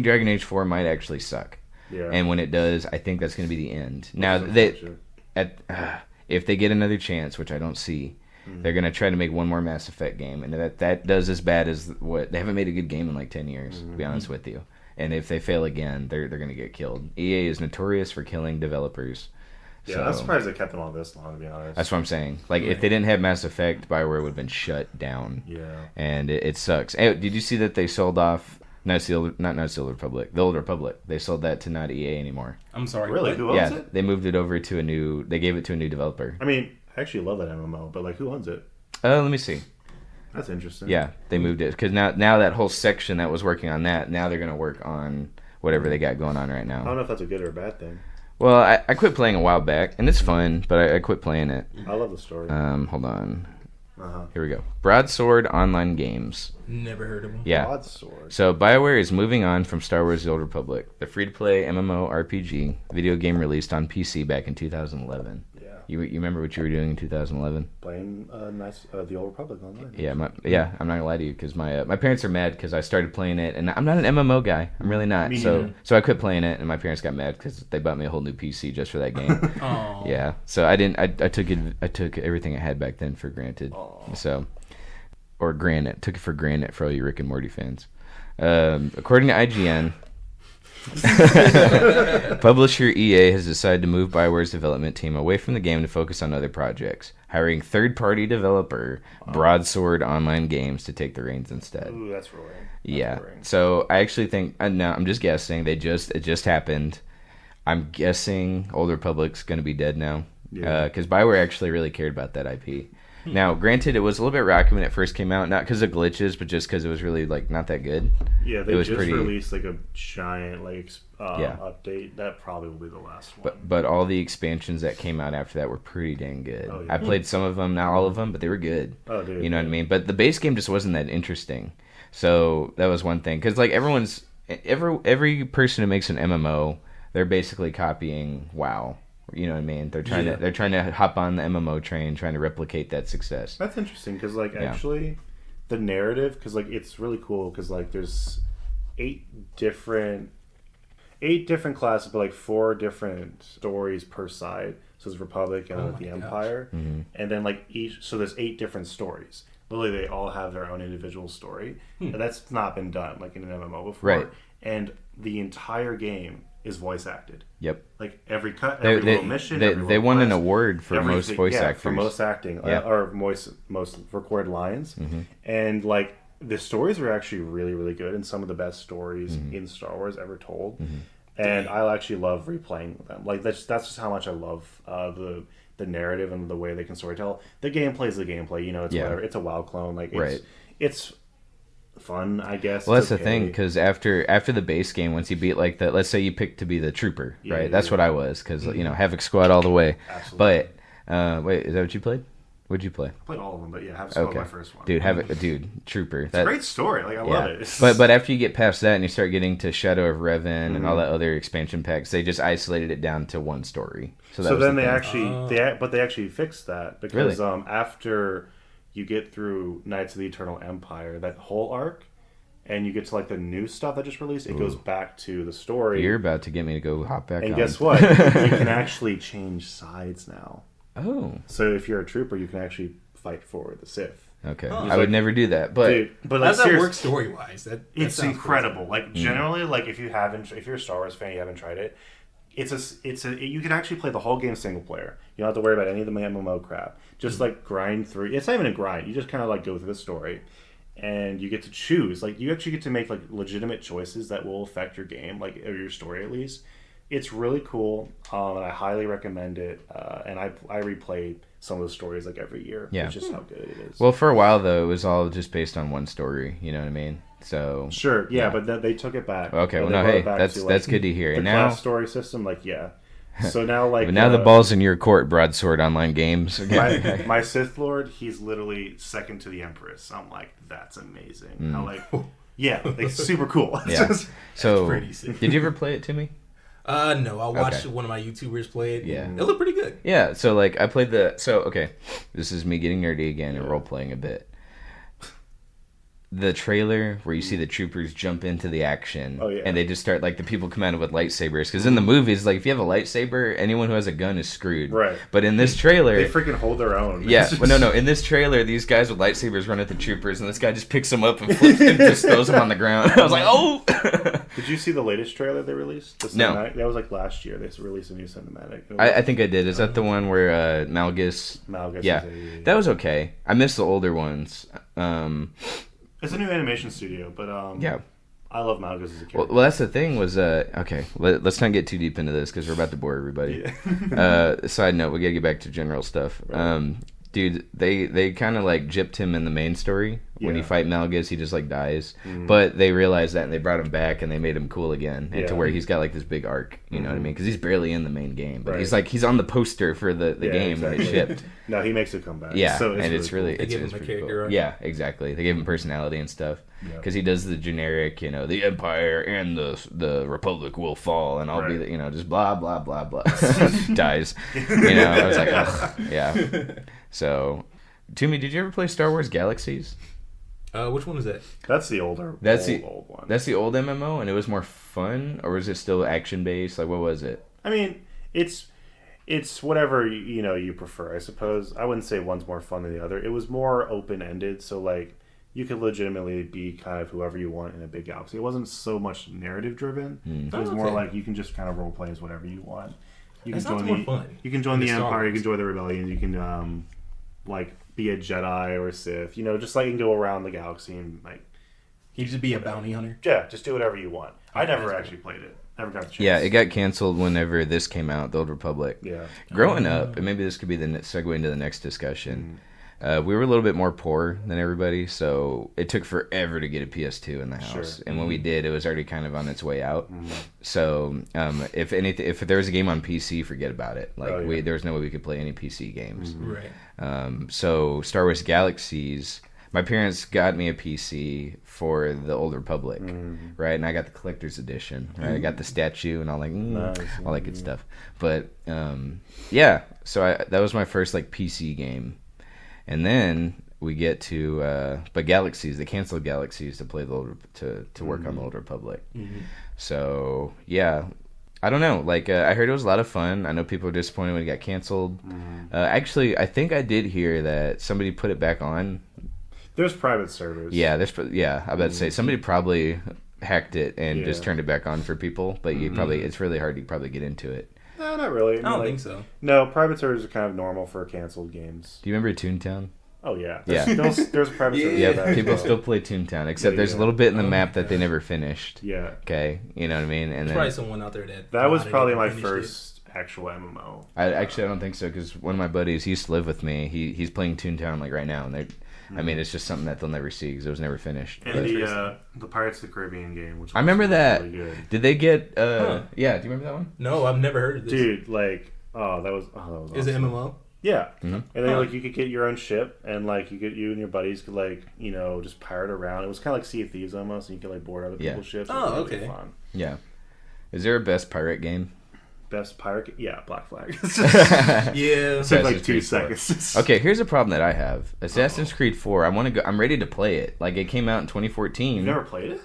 [SPEAKER 1] Dragon Age 4 might actually suck.
[SPEAKER 3] Yeah.
[SPEAKER 1] And when it does, I think that's going to be the end. Now if they get another chance, which I don't see, they're going to try to make one more Mass Effect game, and that does as bad as what they haven't made a good game in like 10 years. To be honest with you, and if they fail again, they're going to get killed. EA is notorious for killing developers.
[SPEAKER 3] Yeah,
[SPEAKER 1] So,
[SPEAKER 3] I'm surprised they kept them on this long, to be honest.
[SPEAKER 1] That's what I'm saying. Like, if they didn't have Mass Effect, BioWare would have been shut down.
[SPEAKER 3] Yeah.
[SPEAKER 1] And it sucks. Hey, did you see that they sold off... the Old Republic. They sold that to not EA anymore.
[SPEAKER 2] I'm sorry.
[SPEAKER 3] Really?
[SPEAKER 2] What?
[SPEAKER 3] Who owns it?
[SPEAKER 1] They moved it over to they gave it to a new developer.
[SPEAKER 3] I mean, I actually love that MMO, but like, who owns it?
[SPEAKER 1] Let me see.
[SPEAKER 3] That's interesting.
[SPEAKER 1] Yeah, they moved it because now that whole section that was working on that, now they're going to work on whatever they got going on right now.
[SPEAKER 3] I don't know if that's a good or a bad thing.
[SPEAKER 1] Well, I quit playing a while back, and it's fun, but I quit playing it.
[SPEAKER 3] I love the story.
[SPEAKER 1] Hold on.
[SPEAKER 3] Uh-huh.
[SPEAKER 1] Here we go. Broadsword Online Games.
[SPEAKER 2] Never heard of them.
[SPEAKER 1] Yeah.
[SPEAKER 3] Broadsword.
[SPEAKER 1] So BioWare is moving on from Star Wars: The Old Republic, the free-to-play MMORPG video game released on PC back in 2011.
[SPEAKER 3] Yeah.
[SPEAKER 1] You remember what you were doing in 2011?
[SPEAKER 3] Playing The Old Republic online.
[SPEAKER 1] Yeah, I'm not gonna lie to you because my parents are mad because I started playing it, and I'm not an MMO guy. I'm really not.
[SPEAKER 3] Me
[SPEAKER 1] So
[SPEAKER 3] neither.
[SPEAKER 1] I quit playing it, and my parents got mad because they bought me a whole new PC just for that game.
[SPEAKER 2] Oh.
[SPEAKER 1] Yeah. So I didn't. I took everything I had back then for granted.
[SPEAKER 3] Aw.
[SPEAKER 1] So, or granted, took it for granted for all you Rick and Morty fans. According to IGN. Publisher EA has decided to move BioWare's development team away from the game to focus on other projects, hiring third-party developer Broadsword Online Games to take the reins instead.
[SPEAKER 3] Ooh, that's rolling.
[SPEAKER 1] So I actually think now I'm just guessing it just happened. I'm guessing Old Republic's going to be dead now because BioWare actually really cared about that IP. Now, granted, it was a little bit rocky when it first came out, not because of glitches, but just because it was really like not that good.
[SPEAKER 3] Yeah, they
[SPEAKER 1] it was
[SPEAKER 3] just
[SPEAKER 1] pretty...
[SPEAKER 3] released like a giant update. That probably will be the last one.
[SPEAKER 1] But all the expansions that came out after that were pretty dang good.
[SPEAKER 3] Oh, yeah.
[SPEAKER 1] I played some of them, not all of them, but they were good.
[SPEAKER 3] Oh, dude,
[SPEAKER 1] you know what I mean? But the base game just wasn't that interesting. So that was one thing because like everyone's every person who makes an MMO, they're basically copying WoW. You know what I mean? They're trying to hop on the MMO train, trying to replicate that success.
[SPEAKER 3] That's interesting because actually the narrative, because it's really cool because there's 8 different classes, but 4 different stories per side. So there's Republic and the Empire, and then so there's 8 different stories. Literally, they all have their own individual story, and that's not been done in an MMO before.
[SPEAKER 1] Right.
[SPEAKER 3] And the entire game is voice acted.
[SPEAKER 1] Yep.
[SPEAKER 3] Every cut, every little mission.
[SPEAKER 1] They won an award for most voice actors.
[SPEAKER 3] For most acting, or most recorded lines, and the stories are actually really, really good, and some of the best stories in Star Wars ever told. And I actually love replaying them. That's just how much I love the narrative and the way they can storytell. The gameplay is the gameplay. It's whatever. It's a WoW clone. It's fun, I guess.
[SPEAKER 1] Well, that's the thing, because after the base game, once you beat let's say you picked to be the trooper, right? That's what I was, because Havoc Squad all the way.
[SPEAKER 3] Absolutely.
[SPEAKER 1] But wait, is that what you played? What'd you play?
[SPEAKER 3] I played all of them, but Havoc Squad was my first one.
[SPEAKER 1] Dude, trooper.
[SPEAKER 3] It's a great story. I love it.
[SPEAKER 1] But after you get past that and you start getting to Shadow of Revan and all that other expansion packs, they just isolated it down to one story. So then
[SPEAKER 3] they actually fixed that because after you get through Knights of the Eternal Empire, that whole arc, and you get to the new stuff that just released, it goes back to the story.
[SPEAKER 1] You're about to get me to go hop back
[SPEAKER 3] and
[SPEAKER 1] on.
[SPEAKER 3] guess what? You can actually change sides now.
[SPEAKER 1] Oh.
[SPEAKER 3] So if you're a trooper, you can actually fight for the Sith.
[SPEAKER 1] Okay. I would never do that. But
[SPEAKER 3] dude,
[SPEAKER 2] how does that work story-wise?
[SPEAKER 3] It's incredible. Generally, if you're a Star Wars fan, you haven't tried it, you can actually play the whole game single player. You don't have to worry about any of the MMO crap. Just grind through. It's not even a grind. You just kind of go through the story, and you get to choose. You actually get to make legitimate choices that will affect your game, or your story at least. It's really cool, and I highly recommend it. And I replay some of the stories every year.
[SPEAKER 1] Yeah.
[SPEAKER 3] It's just how good it is.
[SPEAKER 1] Well, for a while though, it was all just based on one story. You know what I mean? So
[SPEAKER 3] sure, yeah. But then they took it back.
[SPEAKER 1] Okay, well, no, hey, that's good to hear.
[SPEAKER 3] The
[SPEAKER 1] and now
[SPEAKER 3] class story system, So now,
[SPEAKER 1] but now the ball's in your court, Broadsword Online Games.
[SPEAKER 3] My Sith Lord, he's literally second to the Empress. I'm that's amazing. Super cool.
[SPEAKER 1] Yeah. So,
[SPEAKER 2] pretty sick.
[SPEAKER 1] Did you ever play it to me?
[SPEAKER 2] No, I watched one of my YouTubers play it.
[SPEAKER 1] Yeah.
[SPEAKER 2] It looked pretty good.
[SPEAKER 1] Yeah, so I played this is me getting nerdy again and role playing a bit. The trailer where you see the troopers jump into the action and they just start the people come out with lightsabers, because in the movies if you have a lightsaber, anyone who has a gun is screwed,
[SPEAKER 3] right?
[SPEAKER 1] But in this trailer
[SPEAKER 3] they freaking hold their own.
[SPEAKER 1] No, in this trailer these guys with lightsabers run at the troopers and this guy just picks them up and flips and just throws them on the ground. I was like, oh.
[SPEAKER 3] Did you see the latest trailer they released?
[SPEAKER 1] No,
[SPEAKER 3] that was last year. They released a new cinematic.
[SPEAKER 1] I think I did. Is that the one where Malgus?
[SPEAKER 3] Yeah,
[SPEAKER 1] that was okay. I miss the older ones.
[SPEAKER 3] It's a new animation studio, but I love Malgus as a character.
[SPEAKER 1] Well, that's the thing was, okay, let's not get too deep into this because we're about to bore everybody.
[SPEAKER 3] Yeah.
[SPEAKER 1] Side note, we gotta get back to general stuff.
[SPEAKER 3] Right.
[SPEAKER 1] Dude, they kind of gypped him in the main story. When you fight Malgus, he just dies. But they realized that and they brought him back and they made him cool again. And to where he's got this big arc, you know what I mean? Because he's barely in the main game. But he's on the poster for the game when it shipped.
[SPEAKER 3] No, he makes a comeback.
[SPEAKER 1] Yeah,
[SPEAKER 3] so
[SPEAKER 1] it's really
[SPEAKER 2] cool. They give him a character.
[SPEAKER 1] Cool. Yeah, exactly. They give him personality and stuff. Because he does the generic, the Empire and the Republic will fall, and I'll be just blah blah blah blah. Dies. I was like, ugh, yeah. So, Toomy, did you ever play Star Wars Galaxies?
[SPEAKER 2] Which one is that?
[SPEAKER 3] That's the old one.
[SPEAKER 1] That's the old MMO, and it was more fun, or was it still action based? What was it?
[SPEAKER 3] I mean, it's whatever you prefer, I suppose. I wouldn't say one's more fun than the other. It was more open ended, so you could legitimately be kind of whoever you want in a big galaxy. It wasn't so much narrative driven. It was more you can just kind of role play as whatever you want. You can join
[SPEAKER 2] fun.
[SPEAKER 3] You can join the Empire. You can join the Rebellion. You can be a Jedi or a Sith. Just you can go around the galaxy and
[SPEAKER 2] you just be a bounty hunter.
[SPEAKER 3] Yeah, just do whatever you want. I never actually played it. Never got the chance.
[SPEAKER 1] Yeah, it got canceled whenever this came out, the Old Republic.
[SPEAKER 3] Yeah.
[SPEAKER 1] Growing up, and maybe this could be the segue into the next discussion. We were a little bit more poor than everybody, so it took forever to get a PS2 in the house.
[SPEAKER 3] Sure.
[SPEAKER 1] And when we did, it was already kind of on its way out. So if there was a game on PC, forget about it. There was no way we could play any PC games.
[SPEAKER 2] Right.
[SPEAKER 1] So Star Wars Galaxies, my parents got me a PC for the Old Republic, right? And I got the collector's edition, right? I got the statue and all like all that good stuff. But yeah, so that was my first like PC game, and then we get to but Galaxies. They canceled Galaxies to play to work on the Old Republic. So yeah. I don't know. Like, I heard it was a lot of fun. I know people were disappointed when it got canceled. Actually, I think I did hear that somebody put it back on.
[SPEAKER 3] There's private servers.
[SPEAKER 1] Yeah, I about to say somebody probably hacked it and just turned it back on for people. But you probably it's really hard to probably get into it.
[SPEAKER 3] No, not really.
[SPEAKER 2] I don't think so.
[SPEAKER 3] No, private servers are kind of normal for canceled games.
[SPEAKER 1] Do you remember Toontown?
[SPEAKER 3] Oh yeah,
[SPEAKER 1] Yeah.
[SPEAKER 3] There's a private server.
[SPEAKER 1] Yeah, people still play Toontown, except there's a little bit in the map that they never finished.
[SPEAKER 3] Yeah.
[SPEAKER 1] Okay, you know what I mean. And
[SPEAKER 2] There's
[SPEAKER 1] then
[SPEAKER 2] probably someone out there
[SPEAKER 3] that was probably my
[SPEAKER 2] finished
[SPEAKER 3] first actual MMO.
[SPEAKER 1] I don't think so because one of my buddies he used to live with me. He's playing Toontown like right now, and I mean it's just something that they'll never see because it was never finished.
[SPEAKER 3] And the Pirates of the Caribbean game, which
[SPEAKER 1] I remember that.
[SPEAKER 3] really good.
[SPEAKER 1] Did they get? Yeah, do you remember that one?
[SPEAKER 2] No, I've never heard of this.
[SPEAKER 3] Dude, like, that was awesome.
[SPEAKER 2] Is it MMO?
[SPEAKER 3] Yeah, and then like you could get your own ship, and like you and your buddies could like just pirate around. It was kind of like Sea of Thieves almost, and you could like board other people's ships.
[SPEAKER 2] Oh,
[SPEAKER 3] It was really
[SPEAKER 2] okay.
[SPEAKER 3] fun.
[SPEAKER 1] Yeah. Is there a best pirate game?
[SPEAKER 3] Best pirate? Yeah, Black Flag.
[SPEAKER 2] Yeah.
[SPEAKER 3] It took like
[SPEAKER 1] Assassin's
[SPEAKER 3] 2
[SPEAKER 1] Creed 4.
[SPEAKER 3] seconds.
[SPEAKER 1] Okay, here's a problem that I have. Assassin's Creed 4. I want to go. I'm ready to play it. Like it came out in 2014.
[SPEAKER 3] You never played it?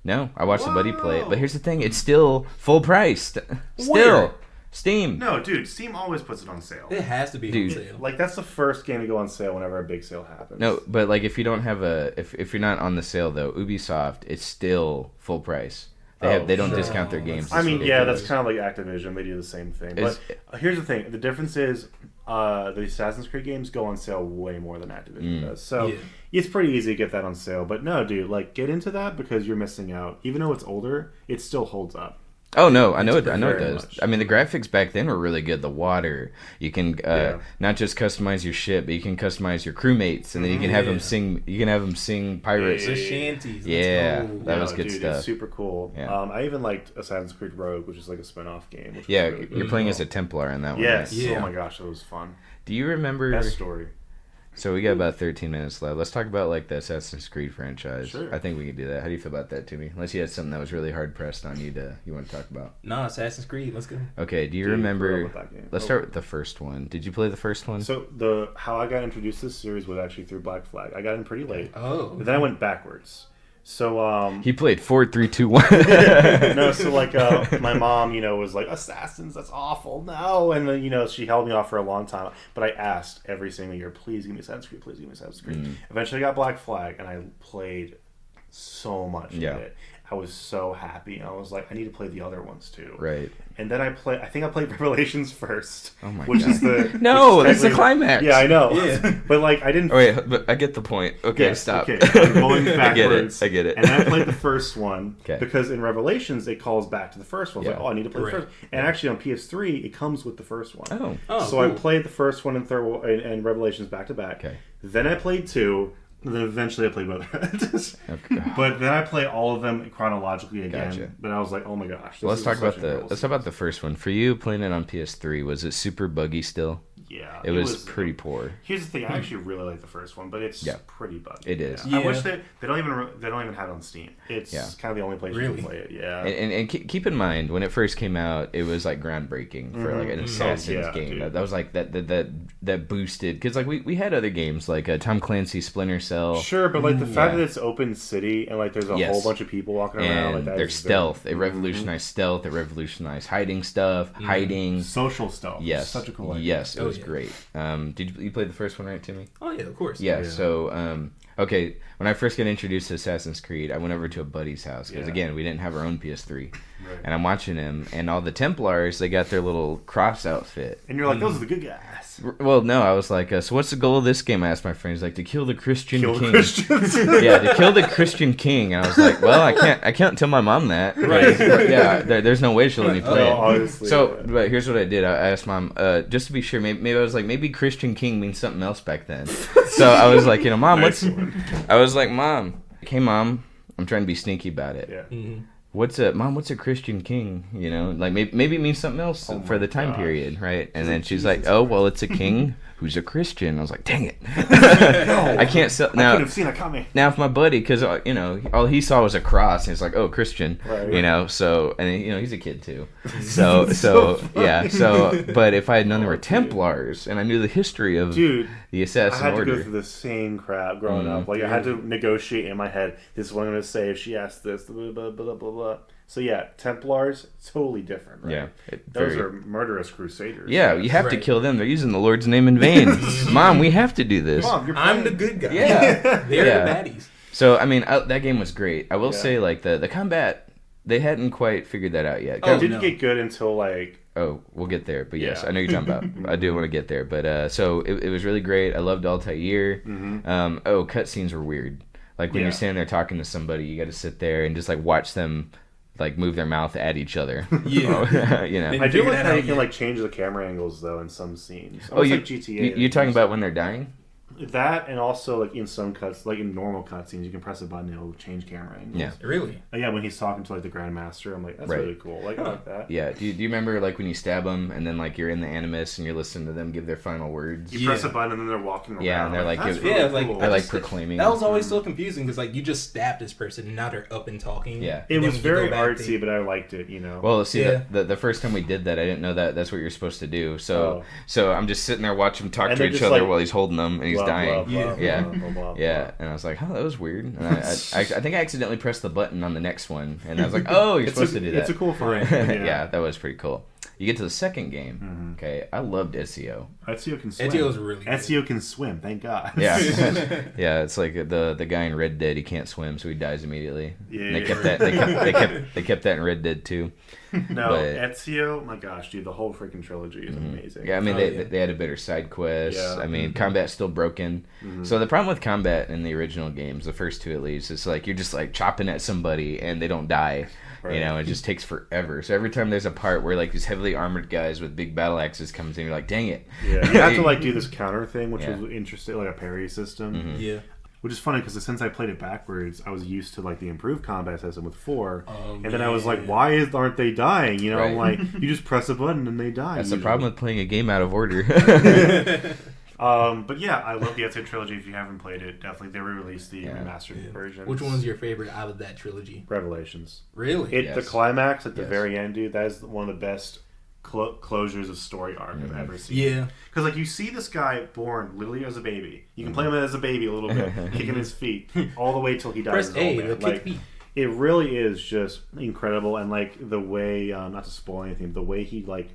[SPEAKER 1] No, I watched a buddy play it.
[SPEAKER 3] Wow.
[SPEAKER 1] But here's the thing: it's still full price. Still,
[SPEAKER 3] Where?
[SPEAKER 1] Steam.
[SPEAKER 3] No, dude. Steam always puts it on sale.
[SPEAKER 2] It has to be
[SPEAKER 1] Dude.
[SPEAKER 2] on sale.
[SPEAKER 3] Like that's the first game to go on sale whenever a big sale happens.
[SPEAKER 1] No, but like if you don't have if you're not on the sale though, Ubisoft, it's still full price. They don't
[SPEAKER 2] sure.
[SPEAKER 1] discount their games.
[SPEAKER 3] I mean,
[SPEAKER 1] It's
[SPEAKER 3] yeah,
[SPEAKER 1] ridiculous.
[SPEAKER 3] that's kind of like Activision. They do the same thing.
[SPEAKER 1] Is-
[SPEAKER 3] But here's the thing: the difference is the Assassin's Creed games go on sale way more than Activision does. So it's pretty easy to get that on sale. But no, dude, like get into that because you're missing out. Even though it's older, it still holds up.
[SPEAKER 1] Oh no, I know it. I know it
[SPEAKER 3] very
[SPEAKER 1] does.
[SPEAKER 3] much.
[SPEAKER 1] I mean, the graphics back then were really good. The water, you can not just customize your ship, but you can customize your crewmates, and then you can have them sing. You can have them sing pirates.
[SPEAKER 2] The shanties. Let's
[SPEAKER 1] Yeah,
[SPEAKER 2] go.
[SPEAKER 1] that was good
[SPEAKER 3] dude,
[SPEAKER 1] stuff.
[SPEAKER 3] It's super cool.
[SPEAKER 1] Yeah.
[SPEAKER 3] I even liked Assassin's Creed Rogue, which is like a spin-off game. Which
[SPEAKER 1] Yeah,
[SPEAKER 3] was really good
[SPEAKER 1] you're playing
[SPEAKER 3] as
[SPEAKER 1] as a Templar in that one.
[SPEAKER 3] Yes.
[SPEAKER 1] right?
[SPEAKER 2] Yeah.
[SPEAKER 3] Oh my gosh, that was fun.
[SPEAKER 1] Do you remember?
[SPEAKER 3] Best story.
[SPEAKER 1] So we got about 13 minutes left. Let's talk about like the Assassin's Creed franchise.
[SPEAKER 3] Sure.
[SPEAKER 1] I think we can do that. How do you feel about that, Toomy? Unless you had something that was really hard pressed on you want to talk about.
[SPEAKER 2] No, Assassin's Creed. Let's go.
[SPEAKER 1] Okay. Do you
[SPEAKER 3] Dude,
[SPEAKER 1] remember?
[SPEAKER 3] grew up with that game.
[SPEAKER 1] Let's start with the first one. Did you play the first one?
[SPEAKER 3] So how I got introduced to this series was actually through Black Flag. I got in pretty late.
[SPEAKER 2] Oh.
[SPEAKER 3] But then I went backwards. So
[SPEAKER 1] He played 4, 3, 2, 1.
[SPEAKER 3] no, so like my mom, was like, Assassins, that's awful, no, and then she held me off for a long time. But I asked every single year, please give me Assassin's Creed, please give me Assassin's Creed. Eventually, I got Black Flag, and I played so much of it. I was so happy. I was like, I need to play the other ones too.
[SPEAKER 1] Right.
[SPEAKER 3] And then I think I played Revelations first.
[SPEAKER 1] Oh my
[SPEAKER 3] which
[SPEAKER 1] God.
[SPEAKER 3] is the
[SPEAKER 1] No,
[SPEAKER 3] which is
[SPEAKER 1] that's the
[SPEAKER 3] technically
[SPEAKER 1] climax.
[SPEAKER 3] Yeah, I know.
[SPEAKER 2] Yeah.
[SPEAKER 3] But like I didn't.
[SPEAKER 1] Oh, wait, but I get the point. Okay,
[SPEAKER 3] Yes,
[SPEAKER 1] stop.
[SPEAKER 3] Okay, I'm going backwards.
[SPEAKER 1] I get it.
[SPEAKER 3] And then I played the first one
[SPEAKER 1] Okay.
[SPEAKER 3] because in Revelations it calls back to the first one. It's
[SPEAKER 1] Yeah.
[SPEAKER 3] like, I need to play
[SPEAKER 2] Correct.
[SPEAKER 3] the first. And actually on PS3 it comes with the first one.
[SPEAKER 1] Oh.
[SPEAKER 2] Oh,
[SPEAKER 3] so I
[SPEAKER 2] cool.
[SPEAKER 3] played the first one and third one and Revelations back to back.
[SPEAKER 1] Okay.
[SPEAKER 3] Then I played 2. And then eventually I played both.
[SPEAKER 1] Okay.
[SPEAKER 3] But then I played all of them chronologically again.
[SPEAKER 1] Gotcha.
[SPEAKER 3] But I was like, oh my gosh.
[SPEAKER 1] Well, let's talk about
[SPEAKER 3] such
[SPEAKER 1] the
[SPEAKER 3] incredible
[SPEAKER 1] let's talk about the first one. For you playing it on PS3, was it super buggy still?
[SPEAKER 3] Yeah,
[SPEAKER 1] It was pretty poor.
[SPEAKER 3] Here's the thing: I actually really like the first one, but it's pretty buggy.
[SPEAKER 1] It is.
[SPEAKER 3] Yeah. I
[SPEAKER 2] Yeah.
[SPEAKER 3] wish they don't even have it on Steam. It's kind of the only place you
[SPEAKER 2] Really?
[SPEAKER 3] can play it. Yeah,
[SPEAKER 1] And keep in mind when it first came out, it was like groundbreaking for like an Assassin's
[SPEAKER 3] yeah,
[SPEAKER 1] game.
[SPEAKER 3] dude.
[SPEAKER 1] That was like that boosted because like we had other games like Tom Clancy's Splinter Cell.
[SPEAKER 3] sure, but like the fact
[SPEAKER 1] yeah.
[SPEAKER 3] that it's open city and like there's a
[SPEAKER 1] Yes.
[SPEAKER 3] whole bunch of people walking around, like
[SPEAKER 1] And
[SPEAKER 3] that
[SPEAKER 1] their
[SPEAKER 3] is
[SPEAKER 1] stealth,
[SPEAKER 3] very-
[SPEAKER 1] it revolutionized stealth, it revolutionized hiding stuff, hiding.
[SPEAKER 3] social stealth.
[SPEAKER 1] Yes,
[SPEAKER 3] such a cool idea.
[SPEAKER 1] yes, it
[SPEAKER 2] Oh,
[SPEAKER 1] was
[SPEAKER 2] yeah.
[SPEAKER 1] great. Did you play the first one right, Timmy?
[SPEAKER 2] Oh yeah, of course.
[SPEAKER 1] Yeah. So okay, when I first got introduced to Assassin's Creed, I went over to a buddy's house because
[SPEAKER 3] Yeah.
[SPEAKER 1] again we didn't have our own PS3,
[SPEAKER 3] Right.
[SPEAKER 1] and I'm watching him, and all the Templars they got their little cross outfit.
[SPEAKER 3] And you're like, those are the good guys.
[SPEAKER 1] Well, no, I was like, so what's the goal of this game? I asked my friends, like to kill the Christian
[SPEAKER 3] Kill
[SPEAKER 1] king.
[SPEAKER 3] Christians.
[SPEAKER 1] Yeah, to kill the Christian king. And I was like, well, I can't tell my mom that.
[SPEAKER 3] Right.
[SPEAKER 1] Yeah, there's no way she'll let me play
[SPEAKER 3] No,
[SPEAKER 1] it.
[SPEAKER 3] obviously,
[SPEAKER 1] So,
[SPEAKER 3] yeah.
[SPEAKER 1] but here's what I did. I asked mom, just to be sure. Maybe I was like, maybe Christian king means something else back then. So I was like, mom,
[SPEAKER 3] Nice
[SPEAKER 1] what's?
[SPEAKER 3] one.
[SPEAKER 1] I was like, mom, hey, mom, I'm trying to be sneaky about it.
[SPEAKER 3] Yeah.
[SPEAKER 2] Mm-hmm.
[SPEAKER 1] What's a Christian king? Like maybe it means something else
[SPEAKER 3] Oh
[SPEAKER 1] for the
[SPEAKER 3] my
[SPEAKER 1] time
[SPEAKER 3] gosh.
[SPEAKER 1] period, right? And then she's
[SPEAKER 3] Jesus
[SPEAKER 1] like, oh, well, it's a king who's a Christian. I was like, dang it. I can't sell. Now,
[SPEAKER 3] I could have seen it coming.
[SPEAKER 1] Now, if my buddy, because, all he saw was a cross, and he's like, oh, Christian,
[SPEAKER 3] right.
[SPEAKER 1] So, and, he's a kid, too. So but if I had known there were Templars, and I knew the history of the Assassin
[SPEAKER 3] Order. I had
[SPEAKER 1] Order.
[SPEAKER 3] to go through the same crap growing up. Like, I had to negotiate in my head, this is what I'm going to say if she asks this, blah, blah, blah, blah, blah. So, yeah, Templars, totally different, right?
[SPEAKER 1] Yeah.
[SPEAKER 3] Those are murderous crusaders.
[SPEAKER 1] Yeah, you have to kill them. They're using the Lord's name in vain. Mom, we have to do this.
[SPEAKER 3] Mom,
[SPEAKER 2] I'm the good guy.
[SPEAKER 1] Yeah.
[SPEAKER 2] They're the baddies.
[SPEAKER 1] So, I mean, that game was great. I will say, like, the combat, they hadn't quite figured that out yet.
[SPEAKER 3] It didn't get good until, like...
[SPEAKER 1] Oh, we'll get there. But yes, I know you're talking about. I do want to get there. But, so, it was really great. I loved Altair. Cutscenes were weird. Like, when you're standing there talking to somebody, you got to sit there and just, like, watch them... like move their mouth at each other.
[SPEAKER 2] Yeah.
[SPEAKER 3] I do like how you can like change the camera angles though in some scenes. Almost like GTA.
[SPEAKER 1] You're talking about when they're dying?
[SPEAKER 3] That and also like in some cuts, like in normal cutscenes, you can press a button, it'll change camera angles.
[SPEAKER 1] Yeah,
[SPEAKER 2] really.
[SPEAKER 3] Yeah, when he's talking to like the Grandmaster, I'm like, that's really cool. Like I like that.
[SPEAKER 1] Yeah. Do you remember like when you stab them and then like you're in the Animus and you're listening to them give their final words?
[SPEAKER 3] You press a button and then they're walking around.
[SPEAKER 1] Yeah, and they're like,
[SPEAKER 3] cool.
[SPEAKER 1] They're like proclaiming.
[SPEAKER 2] That was always so confusing because like you just stabbed this person and now they're up and talking.
[SPEAKER 1] Yeah,
[SPEAKER 3] it was very artsy, but I liked it.
[SPEAKER 1] Well, see, the first time we did that, I didn't know that's what you're supposed to do. So I'm just sitting there watching them talk to each other while he's holding them and he's dying. Yeah, and I was like, oh, that was weird. And I think I accidentally pressed the button on the next one, and I was like, oh, you're supposed to do that.
[SPEAKER 3] It's a cool find.
[SPEAKER 1] Yeah, that was pretty cool. You get to the second game. Okay, I loved Ezio.
[SPEAKER 3] Ezio can swim.
[SPEAKER 2] Ezio's really good.
[SPEAKER 3] Ezio can swim. Thank God.
[SPEAKER 1] Yeah, yeah. It's like the guy in Red Dead. He can't swim, so he dies immediately.
[SPEAKER 3] Yeah,
[SPEAKER 1] and they kept that. They kept that in Red Dead too.
[SPEAKER 3] No, Ezio. My gosh, dude, the whole freaking trilogy is amazing.
[SPEAKER 1] Yeah, I mean they had a better side quest. Yeah. I mean, combat's still broken. So the problem with combat in the original games, the first two at least, it's like you're just like chopping at somebody and they don't die. Right. It just takes forever. So every time there's a part where like these heavily armored guys with big battle axes comes in, you're like, dang it.
[SPEAKER 3] Yeah, you have to like do this counter thing, which was interesting, like a parry system.
[SPEAKER 2] Yeah.
[SPEAKER 3] Which is funny because since I played it backwards, I was used to like the improved combat system with 4, and then I was like, "Why aren't they dying?" I'm like, "You just press a button and they die."
[SPEAKER 1] That's the problem with playing a game out of order.
[SPEAKER 3] But yeah, I love the Ezio trilogy. If you haven't played it, definitely they re-released the remastered version.
[SPEAKER 2] Which one's your favorite out of that trilogy?
[SPEAKER 3] Revelations.
[SPEAKER 2] Really?
[SPEAKER 3] The climax at the very end, dude. That is one of the best closures of story arc I've ever seen.
[SPEAKER 2] Yeah,
[SPEAKER 3] because like you see this guy born literally as a baby. You can play him as a baby a little bit, kicking his feet all the way till he dies.
[SPEAKER 2] Press A,
[SPEAKER 3] like feet. It really is just incredible, and like the way, not to spoil anything, the way he like.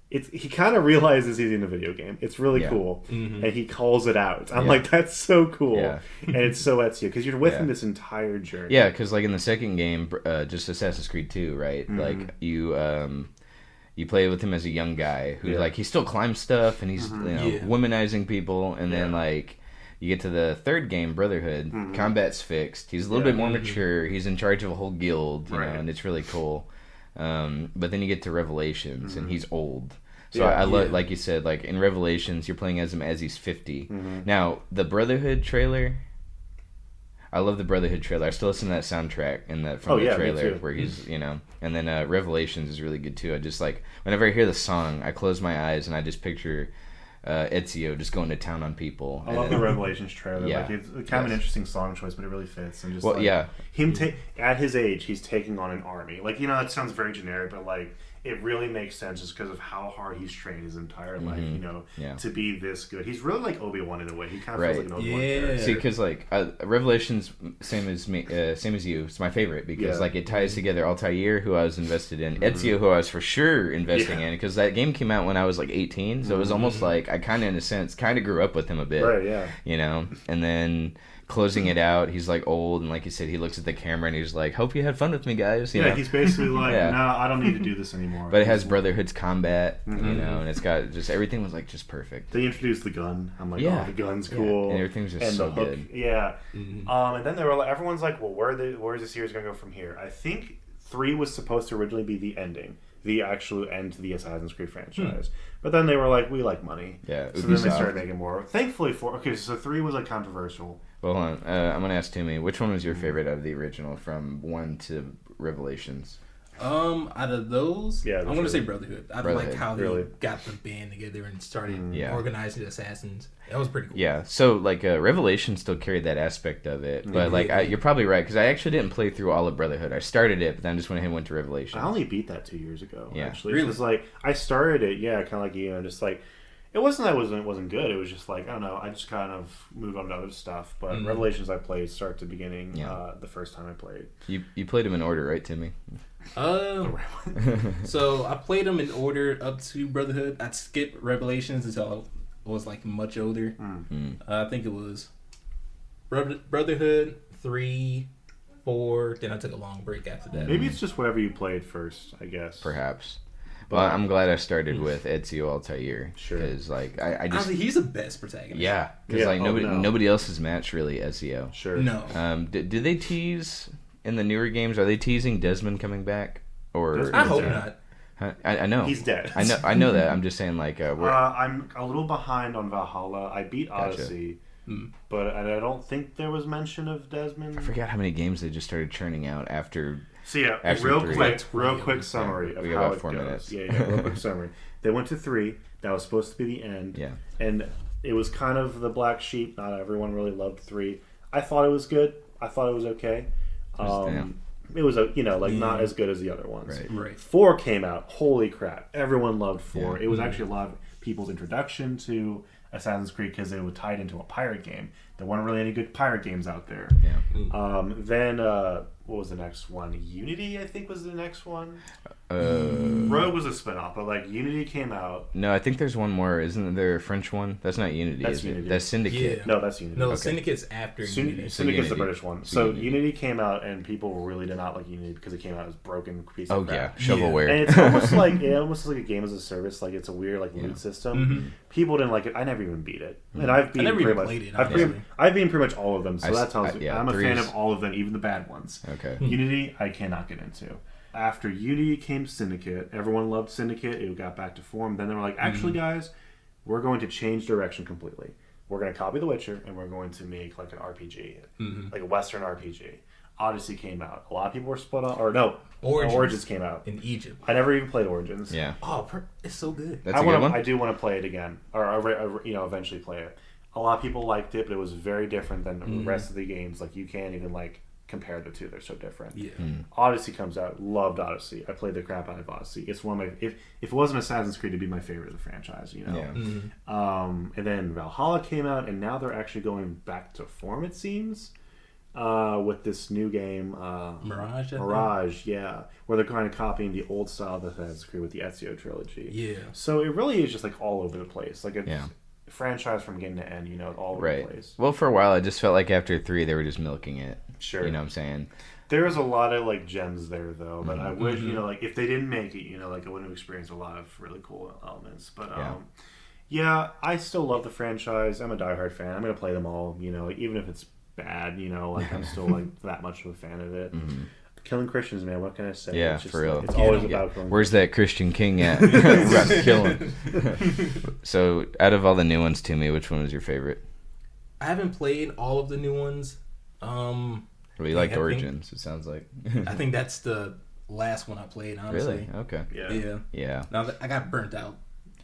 [SPEAKER 3] He kind of realizes he's in a video game. It's really cool, and he calls it out. I'm like, that's so cool, and it's so Ezio because you're with him this entire journey.
[SPEAKER 1] Yeah, because like in the second game, just Assassin's Creed 2, right? Like you play with him as a young guy who like he still climbs stuff and he's womanizing people, and then like you get to the third game, Brotherhood. Combat's fixed. He's a little bit more mature. He's in charge of a whole guild, you know, and it's really cool. But then you get to Revelations, and he's old. So I love, like you said, like in Revelations, you're playing as him as he's 50. Now, the Brotherhood trailer, I love the Brotherhood trailer. I still listen to that soundtrack from the trailer where he's, and then Revelations is really good too. I just like, whenever I hear the song, I close my eyes and I just picture Ezio just going to town on people.
[SPEAKER 3] I love the Revelations trailer. Like it's kind of an interesting song choice, but it really fits. And just him at his age, he's taking on an army. Like that sounds very generic, but like it really makes sense just because of how hard he's trained his entire life. To be this good. He's really like Obi-Wan in a way. He kind of feels like an Obi-Wan character.
[SPEAKER 1] See, because like Revelations, same as me, same as you. It's my favorite because like it ties together Altair, who I was invested in, Ezio, who I was for sure investing in, because that game came out when I was like 18, so it was almost like I kind of, in a sense, kind of grew up with him a bit,
[SPEAKER 3] right? Yeah,
[SPEAKER 1] and then closing it out, he's like old, and like you said, he looks at the camera and he's like, "Hope you had fun with me, guys." You know?
[SPEAKER 3] He's basically like, "Nah, I don't need to do this anymore."
[SPEAKER 1] But it has Brotherhood's combat, and it's got just everything was like just perfect.
[SPEAKER 3] They introduced the gun. I'm like, "Oh, the gun's cool,"
[SPEAKER 1] and everything's just so good.
[SPEAKER 3] Yeah, and then they were like, everyone's like, "Well, where is the series going to go from here?" I think 3 was supposed to originally be the ending, the actual end to the Assassin's Creed franchise. But then they were like, we like money.
[SPEAKER 1] Yeah,
[SPEAKER 3] so then they started making more. Thankfully, so 3 was like controversial.
[SPEAKER 1] Well, hold on. I'm going to ask Toomy, which one was your favorite out of the original from 1 to Revelations?
[SPEAKER 2] Out of those,
[SPEAKER 3] Yeah,
[SPEAKER 2] I'm going to
[SPEAKER 3] really.
[SPEAKER 2] say Brotherhood. I
[SPEAKER 1] Brotherhood,
[SPEAKER 2] like how they
[SPEAKER 3] really.
[SPEAKER 2] got the band together and started
[SPEAKER 1] Yeah.
[SPEAKER 2] organizing the assassins. That was pretty cool.
[SPEAKER 1] Yeah, so like Revelation still carried that aspect of it, but like you're probably right because I actually didn't play through all of Brotherhood. I started it, but then just went ahead and went to Revelation.
[SPEAKER 3] I only beat that 2 years ago.
[SPEAKER 1] Yeah.
[SPEAKER 3] Actually,
[SPEAKER 2] Really?
[SPEAKER 3] because like I started it, kind of like you, and just like it wasn't that it wasn't good. It was just like I don't know. I just kind of moved on to other stuff. But Revelations I played start to beginning.
[SPEAKER 1] Yeah.
[SPEAKER 3] The first time I played.
[SPEAKER 1] You played them in order, right, Timmy?
[SPEAKER 2] So I played them in order up to Brotherhood. I'd skip Revelations until I was like much older. I think it was Brotherhood 3, 4. Then I took a long break after that.
[SPEAKER 3] Maybe it's just whatever you played first. I guess.
[SPEAKER 1] Perhaps. Well, I'm glad I started with Ezio Altair.
[SPEAKER 3] Sure.
[SPEAKER 1] Because like I just
[SPEAKER 2] Honestly, he's the best protagonist.
[SPEAKER 1] yeah, because
[SPEAKER 3] Yeah,
[SPEAKER 1] like
[SPEAKER 3] no.
[SPEAKER 1] nobody else has matched really Ezio.
[SPEAKER 3] Sure.
[SPEAKER 2] No.
[SPEAKER 1] Did they tease in the newer games? Are they teasing Desmond coming back? Or
[SPEAKER 3] Desmond
[SPEAKER 2] I
[SPEAKER 3] is
[SPEAKER 2] hope
[SPEAKER 3] dead.
[SPEAKER 2] not.
[SPEAKER 1] Huh? I know
[SPEAKER 3] He's dead.
[SPEAKER 1] I know that. I'm just saying like
[SPEAKER 3] I'm a little behind on Valhalla. I beat Odyssey, but I don't think there was mention of Desmond.
[SPEAKER 1] I forgot how many games they just started churning out after.
[SPEAKER 3] So yeah,
[SPEAKER 1] Actually,
[SPEAKER 3] real
[SPEAKER 1] 3.
[SPEAKER 3] quick summary of
[SPEAKER 1] we got
[SPEAKER 3] how
[SPEAKER 1] about
[SPEAKER 3] it
[SPEAKER 1] 4
[SPEAKER 3] goes.
[SPEAKER 1] minutes.
[SPEAKER 3] Yeah, real quick summary. They went to 3. That was supposed to be the end.
[SPEAKER 1] Yeah.
[SPEAKER 3] And it was kind of the black sheep. Not everyone really loved 3. I thought it was good. I thought it was okay. It was not as good as the other ones.
[SPEAKER 2] Right.
[SPEAKER 3] 4 came out. Holy crap! Everyone loved 4.
[SPEAKER 1] Yeah.
[SPEAKER 3] It was actually a lot of people's introduction to Assassin's Creed because it was tied into a pirate game. There weren't really any good pirate games out there.
[SPEAKER 1] Yeah.
[SPEAKER 3] Then what was the next one? Unity, I think, was the next one.
[SPEAKER 1] Uh,
[SPEAKER 3] Rogue was a spinoff, but like Unity came out.
[SPEAKER 1] no, I think there's one more. Isn't there a French one? That's not Unity.
[SPEAKER 3] That's
[SPEAKER 1] is
[SPEAKER 3] Unity.
[SPEAKER 1] it? That's Syndicate.
[SPEAKER 2] Yeah.
[SPEAKER 3] No, that's Unity.
[SPEAKER 2] No,
[SPEAKER 1] Okay.
[SPEAKER 2] Syndicate's after Unity.
[SPEAKER 3] Syndicate's
[SPEAKER 1] Unity.
[SPEAKER 3] the British one.
[SPEAKER 1] So
[SPEAKER 3] So Unity came out, and people really did not like Unity because it came out as broken piece of
[SPEAKER 1] Oh yeah,
[SPEAKER 3] crap.
[SPEAKER 1] Shovelware.
[SPEAKER 3] And it's almost like a game as a service. Like it's a weird like loot system. People didn't like it. I never even beat it, and I've beaten
[SPEAKER 2] never
[SPEAKER 3] pretty
[SPEAKER 2] even
[SPEAKER 3] much.
[SPEAKER 2] played it,
[SPEAKER 3] I've
[SPEAKER 2] honestly.
[SPEAKER 3] beaten pretty much all of them. So that tells me I'm a
[SPEAKER 1] 3
[SPEAKER 3] fan
[SPEAKER 1] is-
[SPEAKER 3] of all of them, even the bad ones.
[SPEAKER 1] Okay.
[SPEAKER 3] Unity, I cannot get into. After Unity came Syndicate. Everyone loved Syndicate. It got back to form. Then they were like, actually, guys, we're going to change direction completely. We're going to copy The Witcher, and we're going to make like an RPG, like a Western RPG. Odyssey came out. A lot of people were split on, or no, Origins came out.
[SPEAKER 2] in Egypt.
[SPEAKER 3] I never even played Origins.
[SPEAKER 1] Yeah.
[SPEAKER 2] Oh, it's so good.
[SPEAKER 1] That's a good one.
[SPEAKER 3] I do want to play it again, or eventually play it. A lot of people liked it, but it was very different than the rest of the games. Like you can't even like compare the two; they're so different.
[SPEAKER 2] Yeah.
[SPEAKER 3] Odyssey comes out. Loved Odyssey. I played the crap out of Odyssey. It's one of my if it wasn't Assassin's Creed, it'd be my favorite of the franchise. You know.
[SPEAKER 1] Yeah.
[SPEAKER 3] And then Valhalla came out, and now they're actually going back to form. It seems. With this new game,
[SPEAKER 2] Mirage. I think?
[SPEAKER 3] Mirage, yeah, where they're kind of copying the old style of Assassin's Creed with the Ezio trilogy.
[SPEAKER 2] Yeah.
[SPEAKER 3] So it really is just like all over the place. Like it's
[SPEAKER 1] Yeah.
[SPEAKER 3] franchise from beginning to end, all over
[SPEAKER 1] Right.
[SPEAKER 3] the place.
[SPEAKER 1] Well, for a while, I just felt like after 3, they were just milking it.
[SPEAKER 3] Sure.
[SPEAKER 1] You know what I'm saying?
[SPEAKER 3] There's a lot of like gems there though, but I wish, like if they didn't make it, like I wouldn't have experienced a lot of really cool elements. But yeah, I still love the franchise. I'm a diehard fan. I'm gonna play them all, even if it's bad, like I'm still like that much of a fan of it. Killing Christians, man, what can I say?
[SPEAKER 1] Yeah,
[SPEAKER 3] it's just,
[SPEAKER 1] for real.
[SPEAKER 3] like, it's always about killing.
[SPEAKER 1] Where's that Christian king at? About to kill him. So, out of all the new ones to me, which one was your favorite?
[SPEAKER 2] I haven't played all of the new ones.
[SPEAKER 1] Well, you liked
[SPEAKER 2] I think-
[SPEAKER 1] Origins, it sounds like.
[SPEAKER 2] I think that's the last one I played, honestly.
[SPEAKER 1] Really? Okay.
[SPEAKER 3] Yeah.
[SPEAKER 1] Yeah.
[SPEAKER 2] Now I got burnt out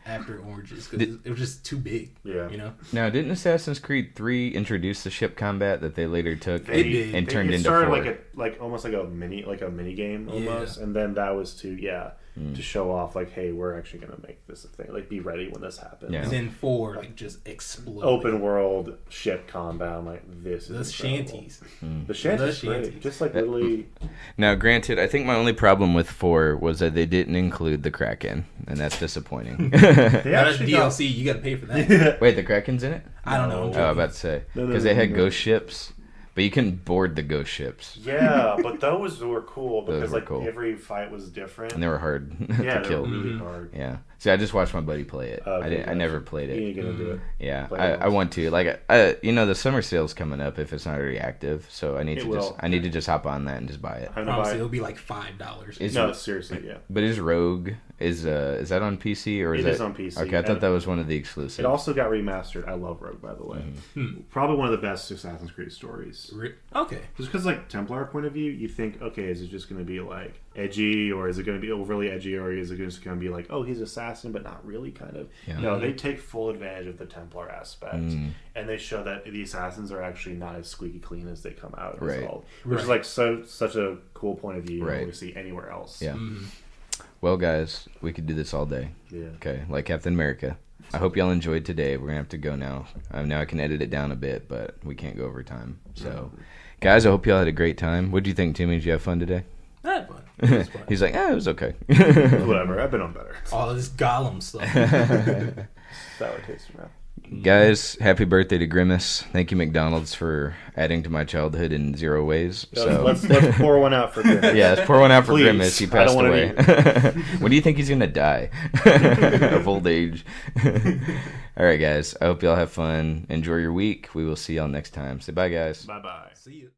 [SPEAKER 2] after Origins because it was just too big.
[SPEAKER 3] Yeah.
[SPEAKER 1] Now, didn't Assassin's Creed 3 introduce the ship combat that they later took
[SPEAKER 2] It did.
[SPEAKER 1] and turned
[SPEAKER 3] it
[SPEAKER 1] into
[SPEAKER 3] started
[SPEAKER 1] 4?
[SPEAKER 3] like almost like a mini game almost, and then that was to show off like, hey, we're actually gonna make this a thing. Like, be ready when this happens.
[SPEAKER 1] Yeah.
[SPEAKER 2] And then 4 just exploded.
[SPEAKER 3] Open world ship combat. I'm like, this
[SPEAKER 2] The
[SPEAKER 3] is incredible.
[SPEAKER 2] shanties.
[SPEAKER 3] The shanties,
[SPEAKER 2] The
[SPEAKER 3] great.
[SPEAKER 2] shanties.
[SPEAKER 3] Just like literally.
[SPEAKER 1] Now, granted, I think my only problem with 4 was that they didn't include the Kraken, and that's disappointing.
[SPEAKER 3] They
[SPEAKER 2] Now that's
[SPEAKER 3] actually got-
[SPEAKER 2] DLC. You got to pay for that.
[SPEAKER 1] Wait, the Kraken's in it?
[SPEAKER 2] I don't know.
[SPEAKER 3] No.
[SPEAKER 2] I'm
[SPEAKER 1] Oh, I was
[SPEAKER 2] joking.
[SPEAKER 1] about to say.
[SPEAKER 3] No,
[SPEAKER 1] Because they had
[SPEAKER 3] no.
[SPEAKER 1] ghost ships, but you couldn't board the ghost ships.
[SPEAKER 3] Yeah, but those were cool
[SPEAKER 1] Those
[SPEAKER 3] because
[SPEAKER 1] were
[SPEAKER 3] like
[SPEAKER 1] cool.
[SPEAKER 3] every fight was different.
[SPEAKER 1] And they were hard
[SPEAKER 3] yeah,
[SPEAKER 1] to
[SPEAKER 3] they were
[SPEAKER 1] kill.
[SPEAKER 3] really hard.
[SPEAKER 1] Yeah. See, I just watched my buddy play it.
[SPEAKER 3] Okay,
[SPEAKER 1] I
[SPEAKER 3] gotcha.
[SPEAKER 1] never played
[SPEAKER 3] You
[SPEAKER 1] it.
[SPEAKER 3] need to get into it.
[SPEAKER 1] Yeah,
[SPEAKER 3] Play it
[SPEAKER 1] I
[SPEAKER 3] once.
[SPEAKER 1] want to. Like, the summer sale's coming up if it's not already active. So I need
[SPEAKER 3] It
[SPEAKER 1] to
[SPEAKER 3] will.
[SPEAKER 1] just hop on that and just buy it.
[SPEAKER 3] I'm gonna
[SPEAKER 2] Promise
[SPEAKER 3] buy
[SPEAKER 2] it'll be like $5.
[SPEAKER 1] Is
[SPEAKER 3] No,
[SPEAKER 1] it-
[SPEAKER 3] seriously, yeah.
[SPEAKER 1] But is Rogue Is that on PC or is
[SPEAKER 3] It is on PC.
[SPEAKER 1] Okay, I thought that was one of the exclusives.
[SPEAKER 3] It also got remastered. I love Rogue, by the way. Probably one of the best Assassin's Creed stories.
[SPEAKER 2] Okay.
[SPEAKER 3] Just because, like, Templar point of view, you think, okay, is it just going to be, like, edgy, or is it going to be overly edgy, or is it just going to be like, oh, he's assassin, but not really, kind of?
[SPEAKER 1] Yeah.
[SPEAKER 3] No, they take full advantage of the Templar aspect, and they show that the assassins are actually not as squeaky clean as they come out.
[SPEAKER 1] Right.
[SPEAKER 3] Which is, like, such a cool point of view you don't
[SPEAKER 1] Right.
[SPEAKER 3] really see anywhere else.
[SPEAKER 1] Yeah. Well, guys, we could do this all day.
[SPEAKER 3] Yeah.
[SPEAKER 1] Okay, like Captain America. I hope y'all enjoyed today. We're going to have to go now. Now I can edit it down a bit, but we can't go over time. So, guys, I hope y'all had a great time. What did you think, Toomy? Did you have fun today?
[SPEAKER 2] I had fun. It was fun.
[SPEAKER 1] He's like, it was okay.
[SPEAKER 3] Whatever. I've been on better.
[SPEAKER 2] All of this Gollum stuff.
[SPEAKER 3] Sour taste in your mouth.
[SPEAKER 1] Guys, happy birthday to Grimace. Thank you, McDonald's, for adding to my childhood in 0 ways. So
[SPEAKER 3] Let's pour one out for Grimace.
[SPEAKER 1] yeah, let's pour one out for
[SPEAKER 3] Please.
[SPEAKER 1] Grimace. He
[SPEAKER 3] I
[SPEAKER 1] passed
[SPEAKER 3] don't wanna
[SPEAKER 1] away. When do you think he's going to die? Of old age. All right, guys. I hope y'all have fun. Enjoy your week. We will see y'all next time. Say bye, guys.
[SPEAKER 3] Bye-bye.
[SPEAKER 2] See you.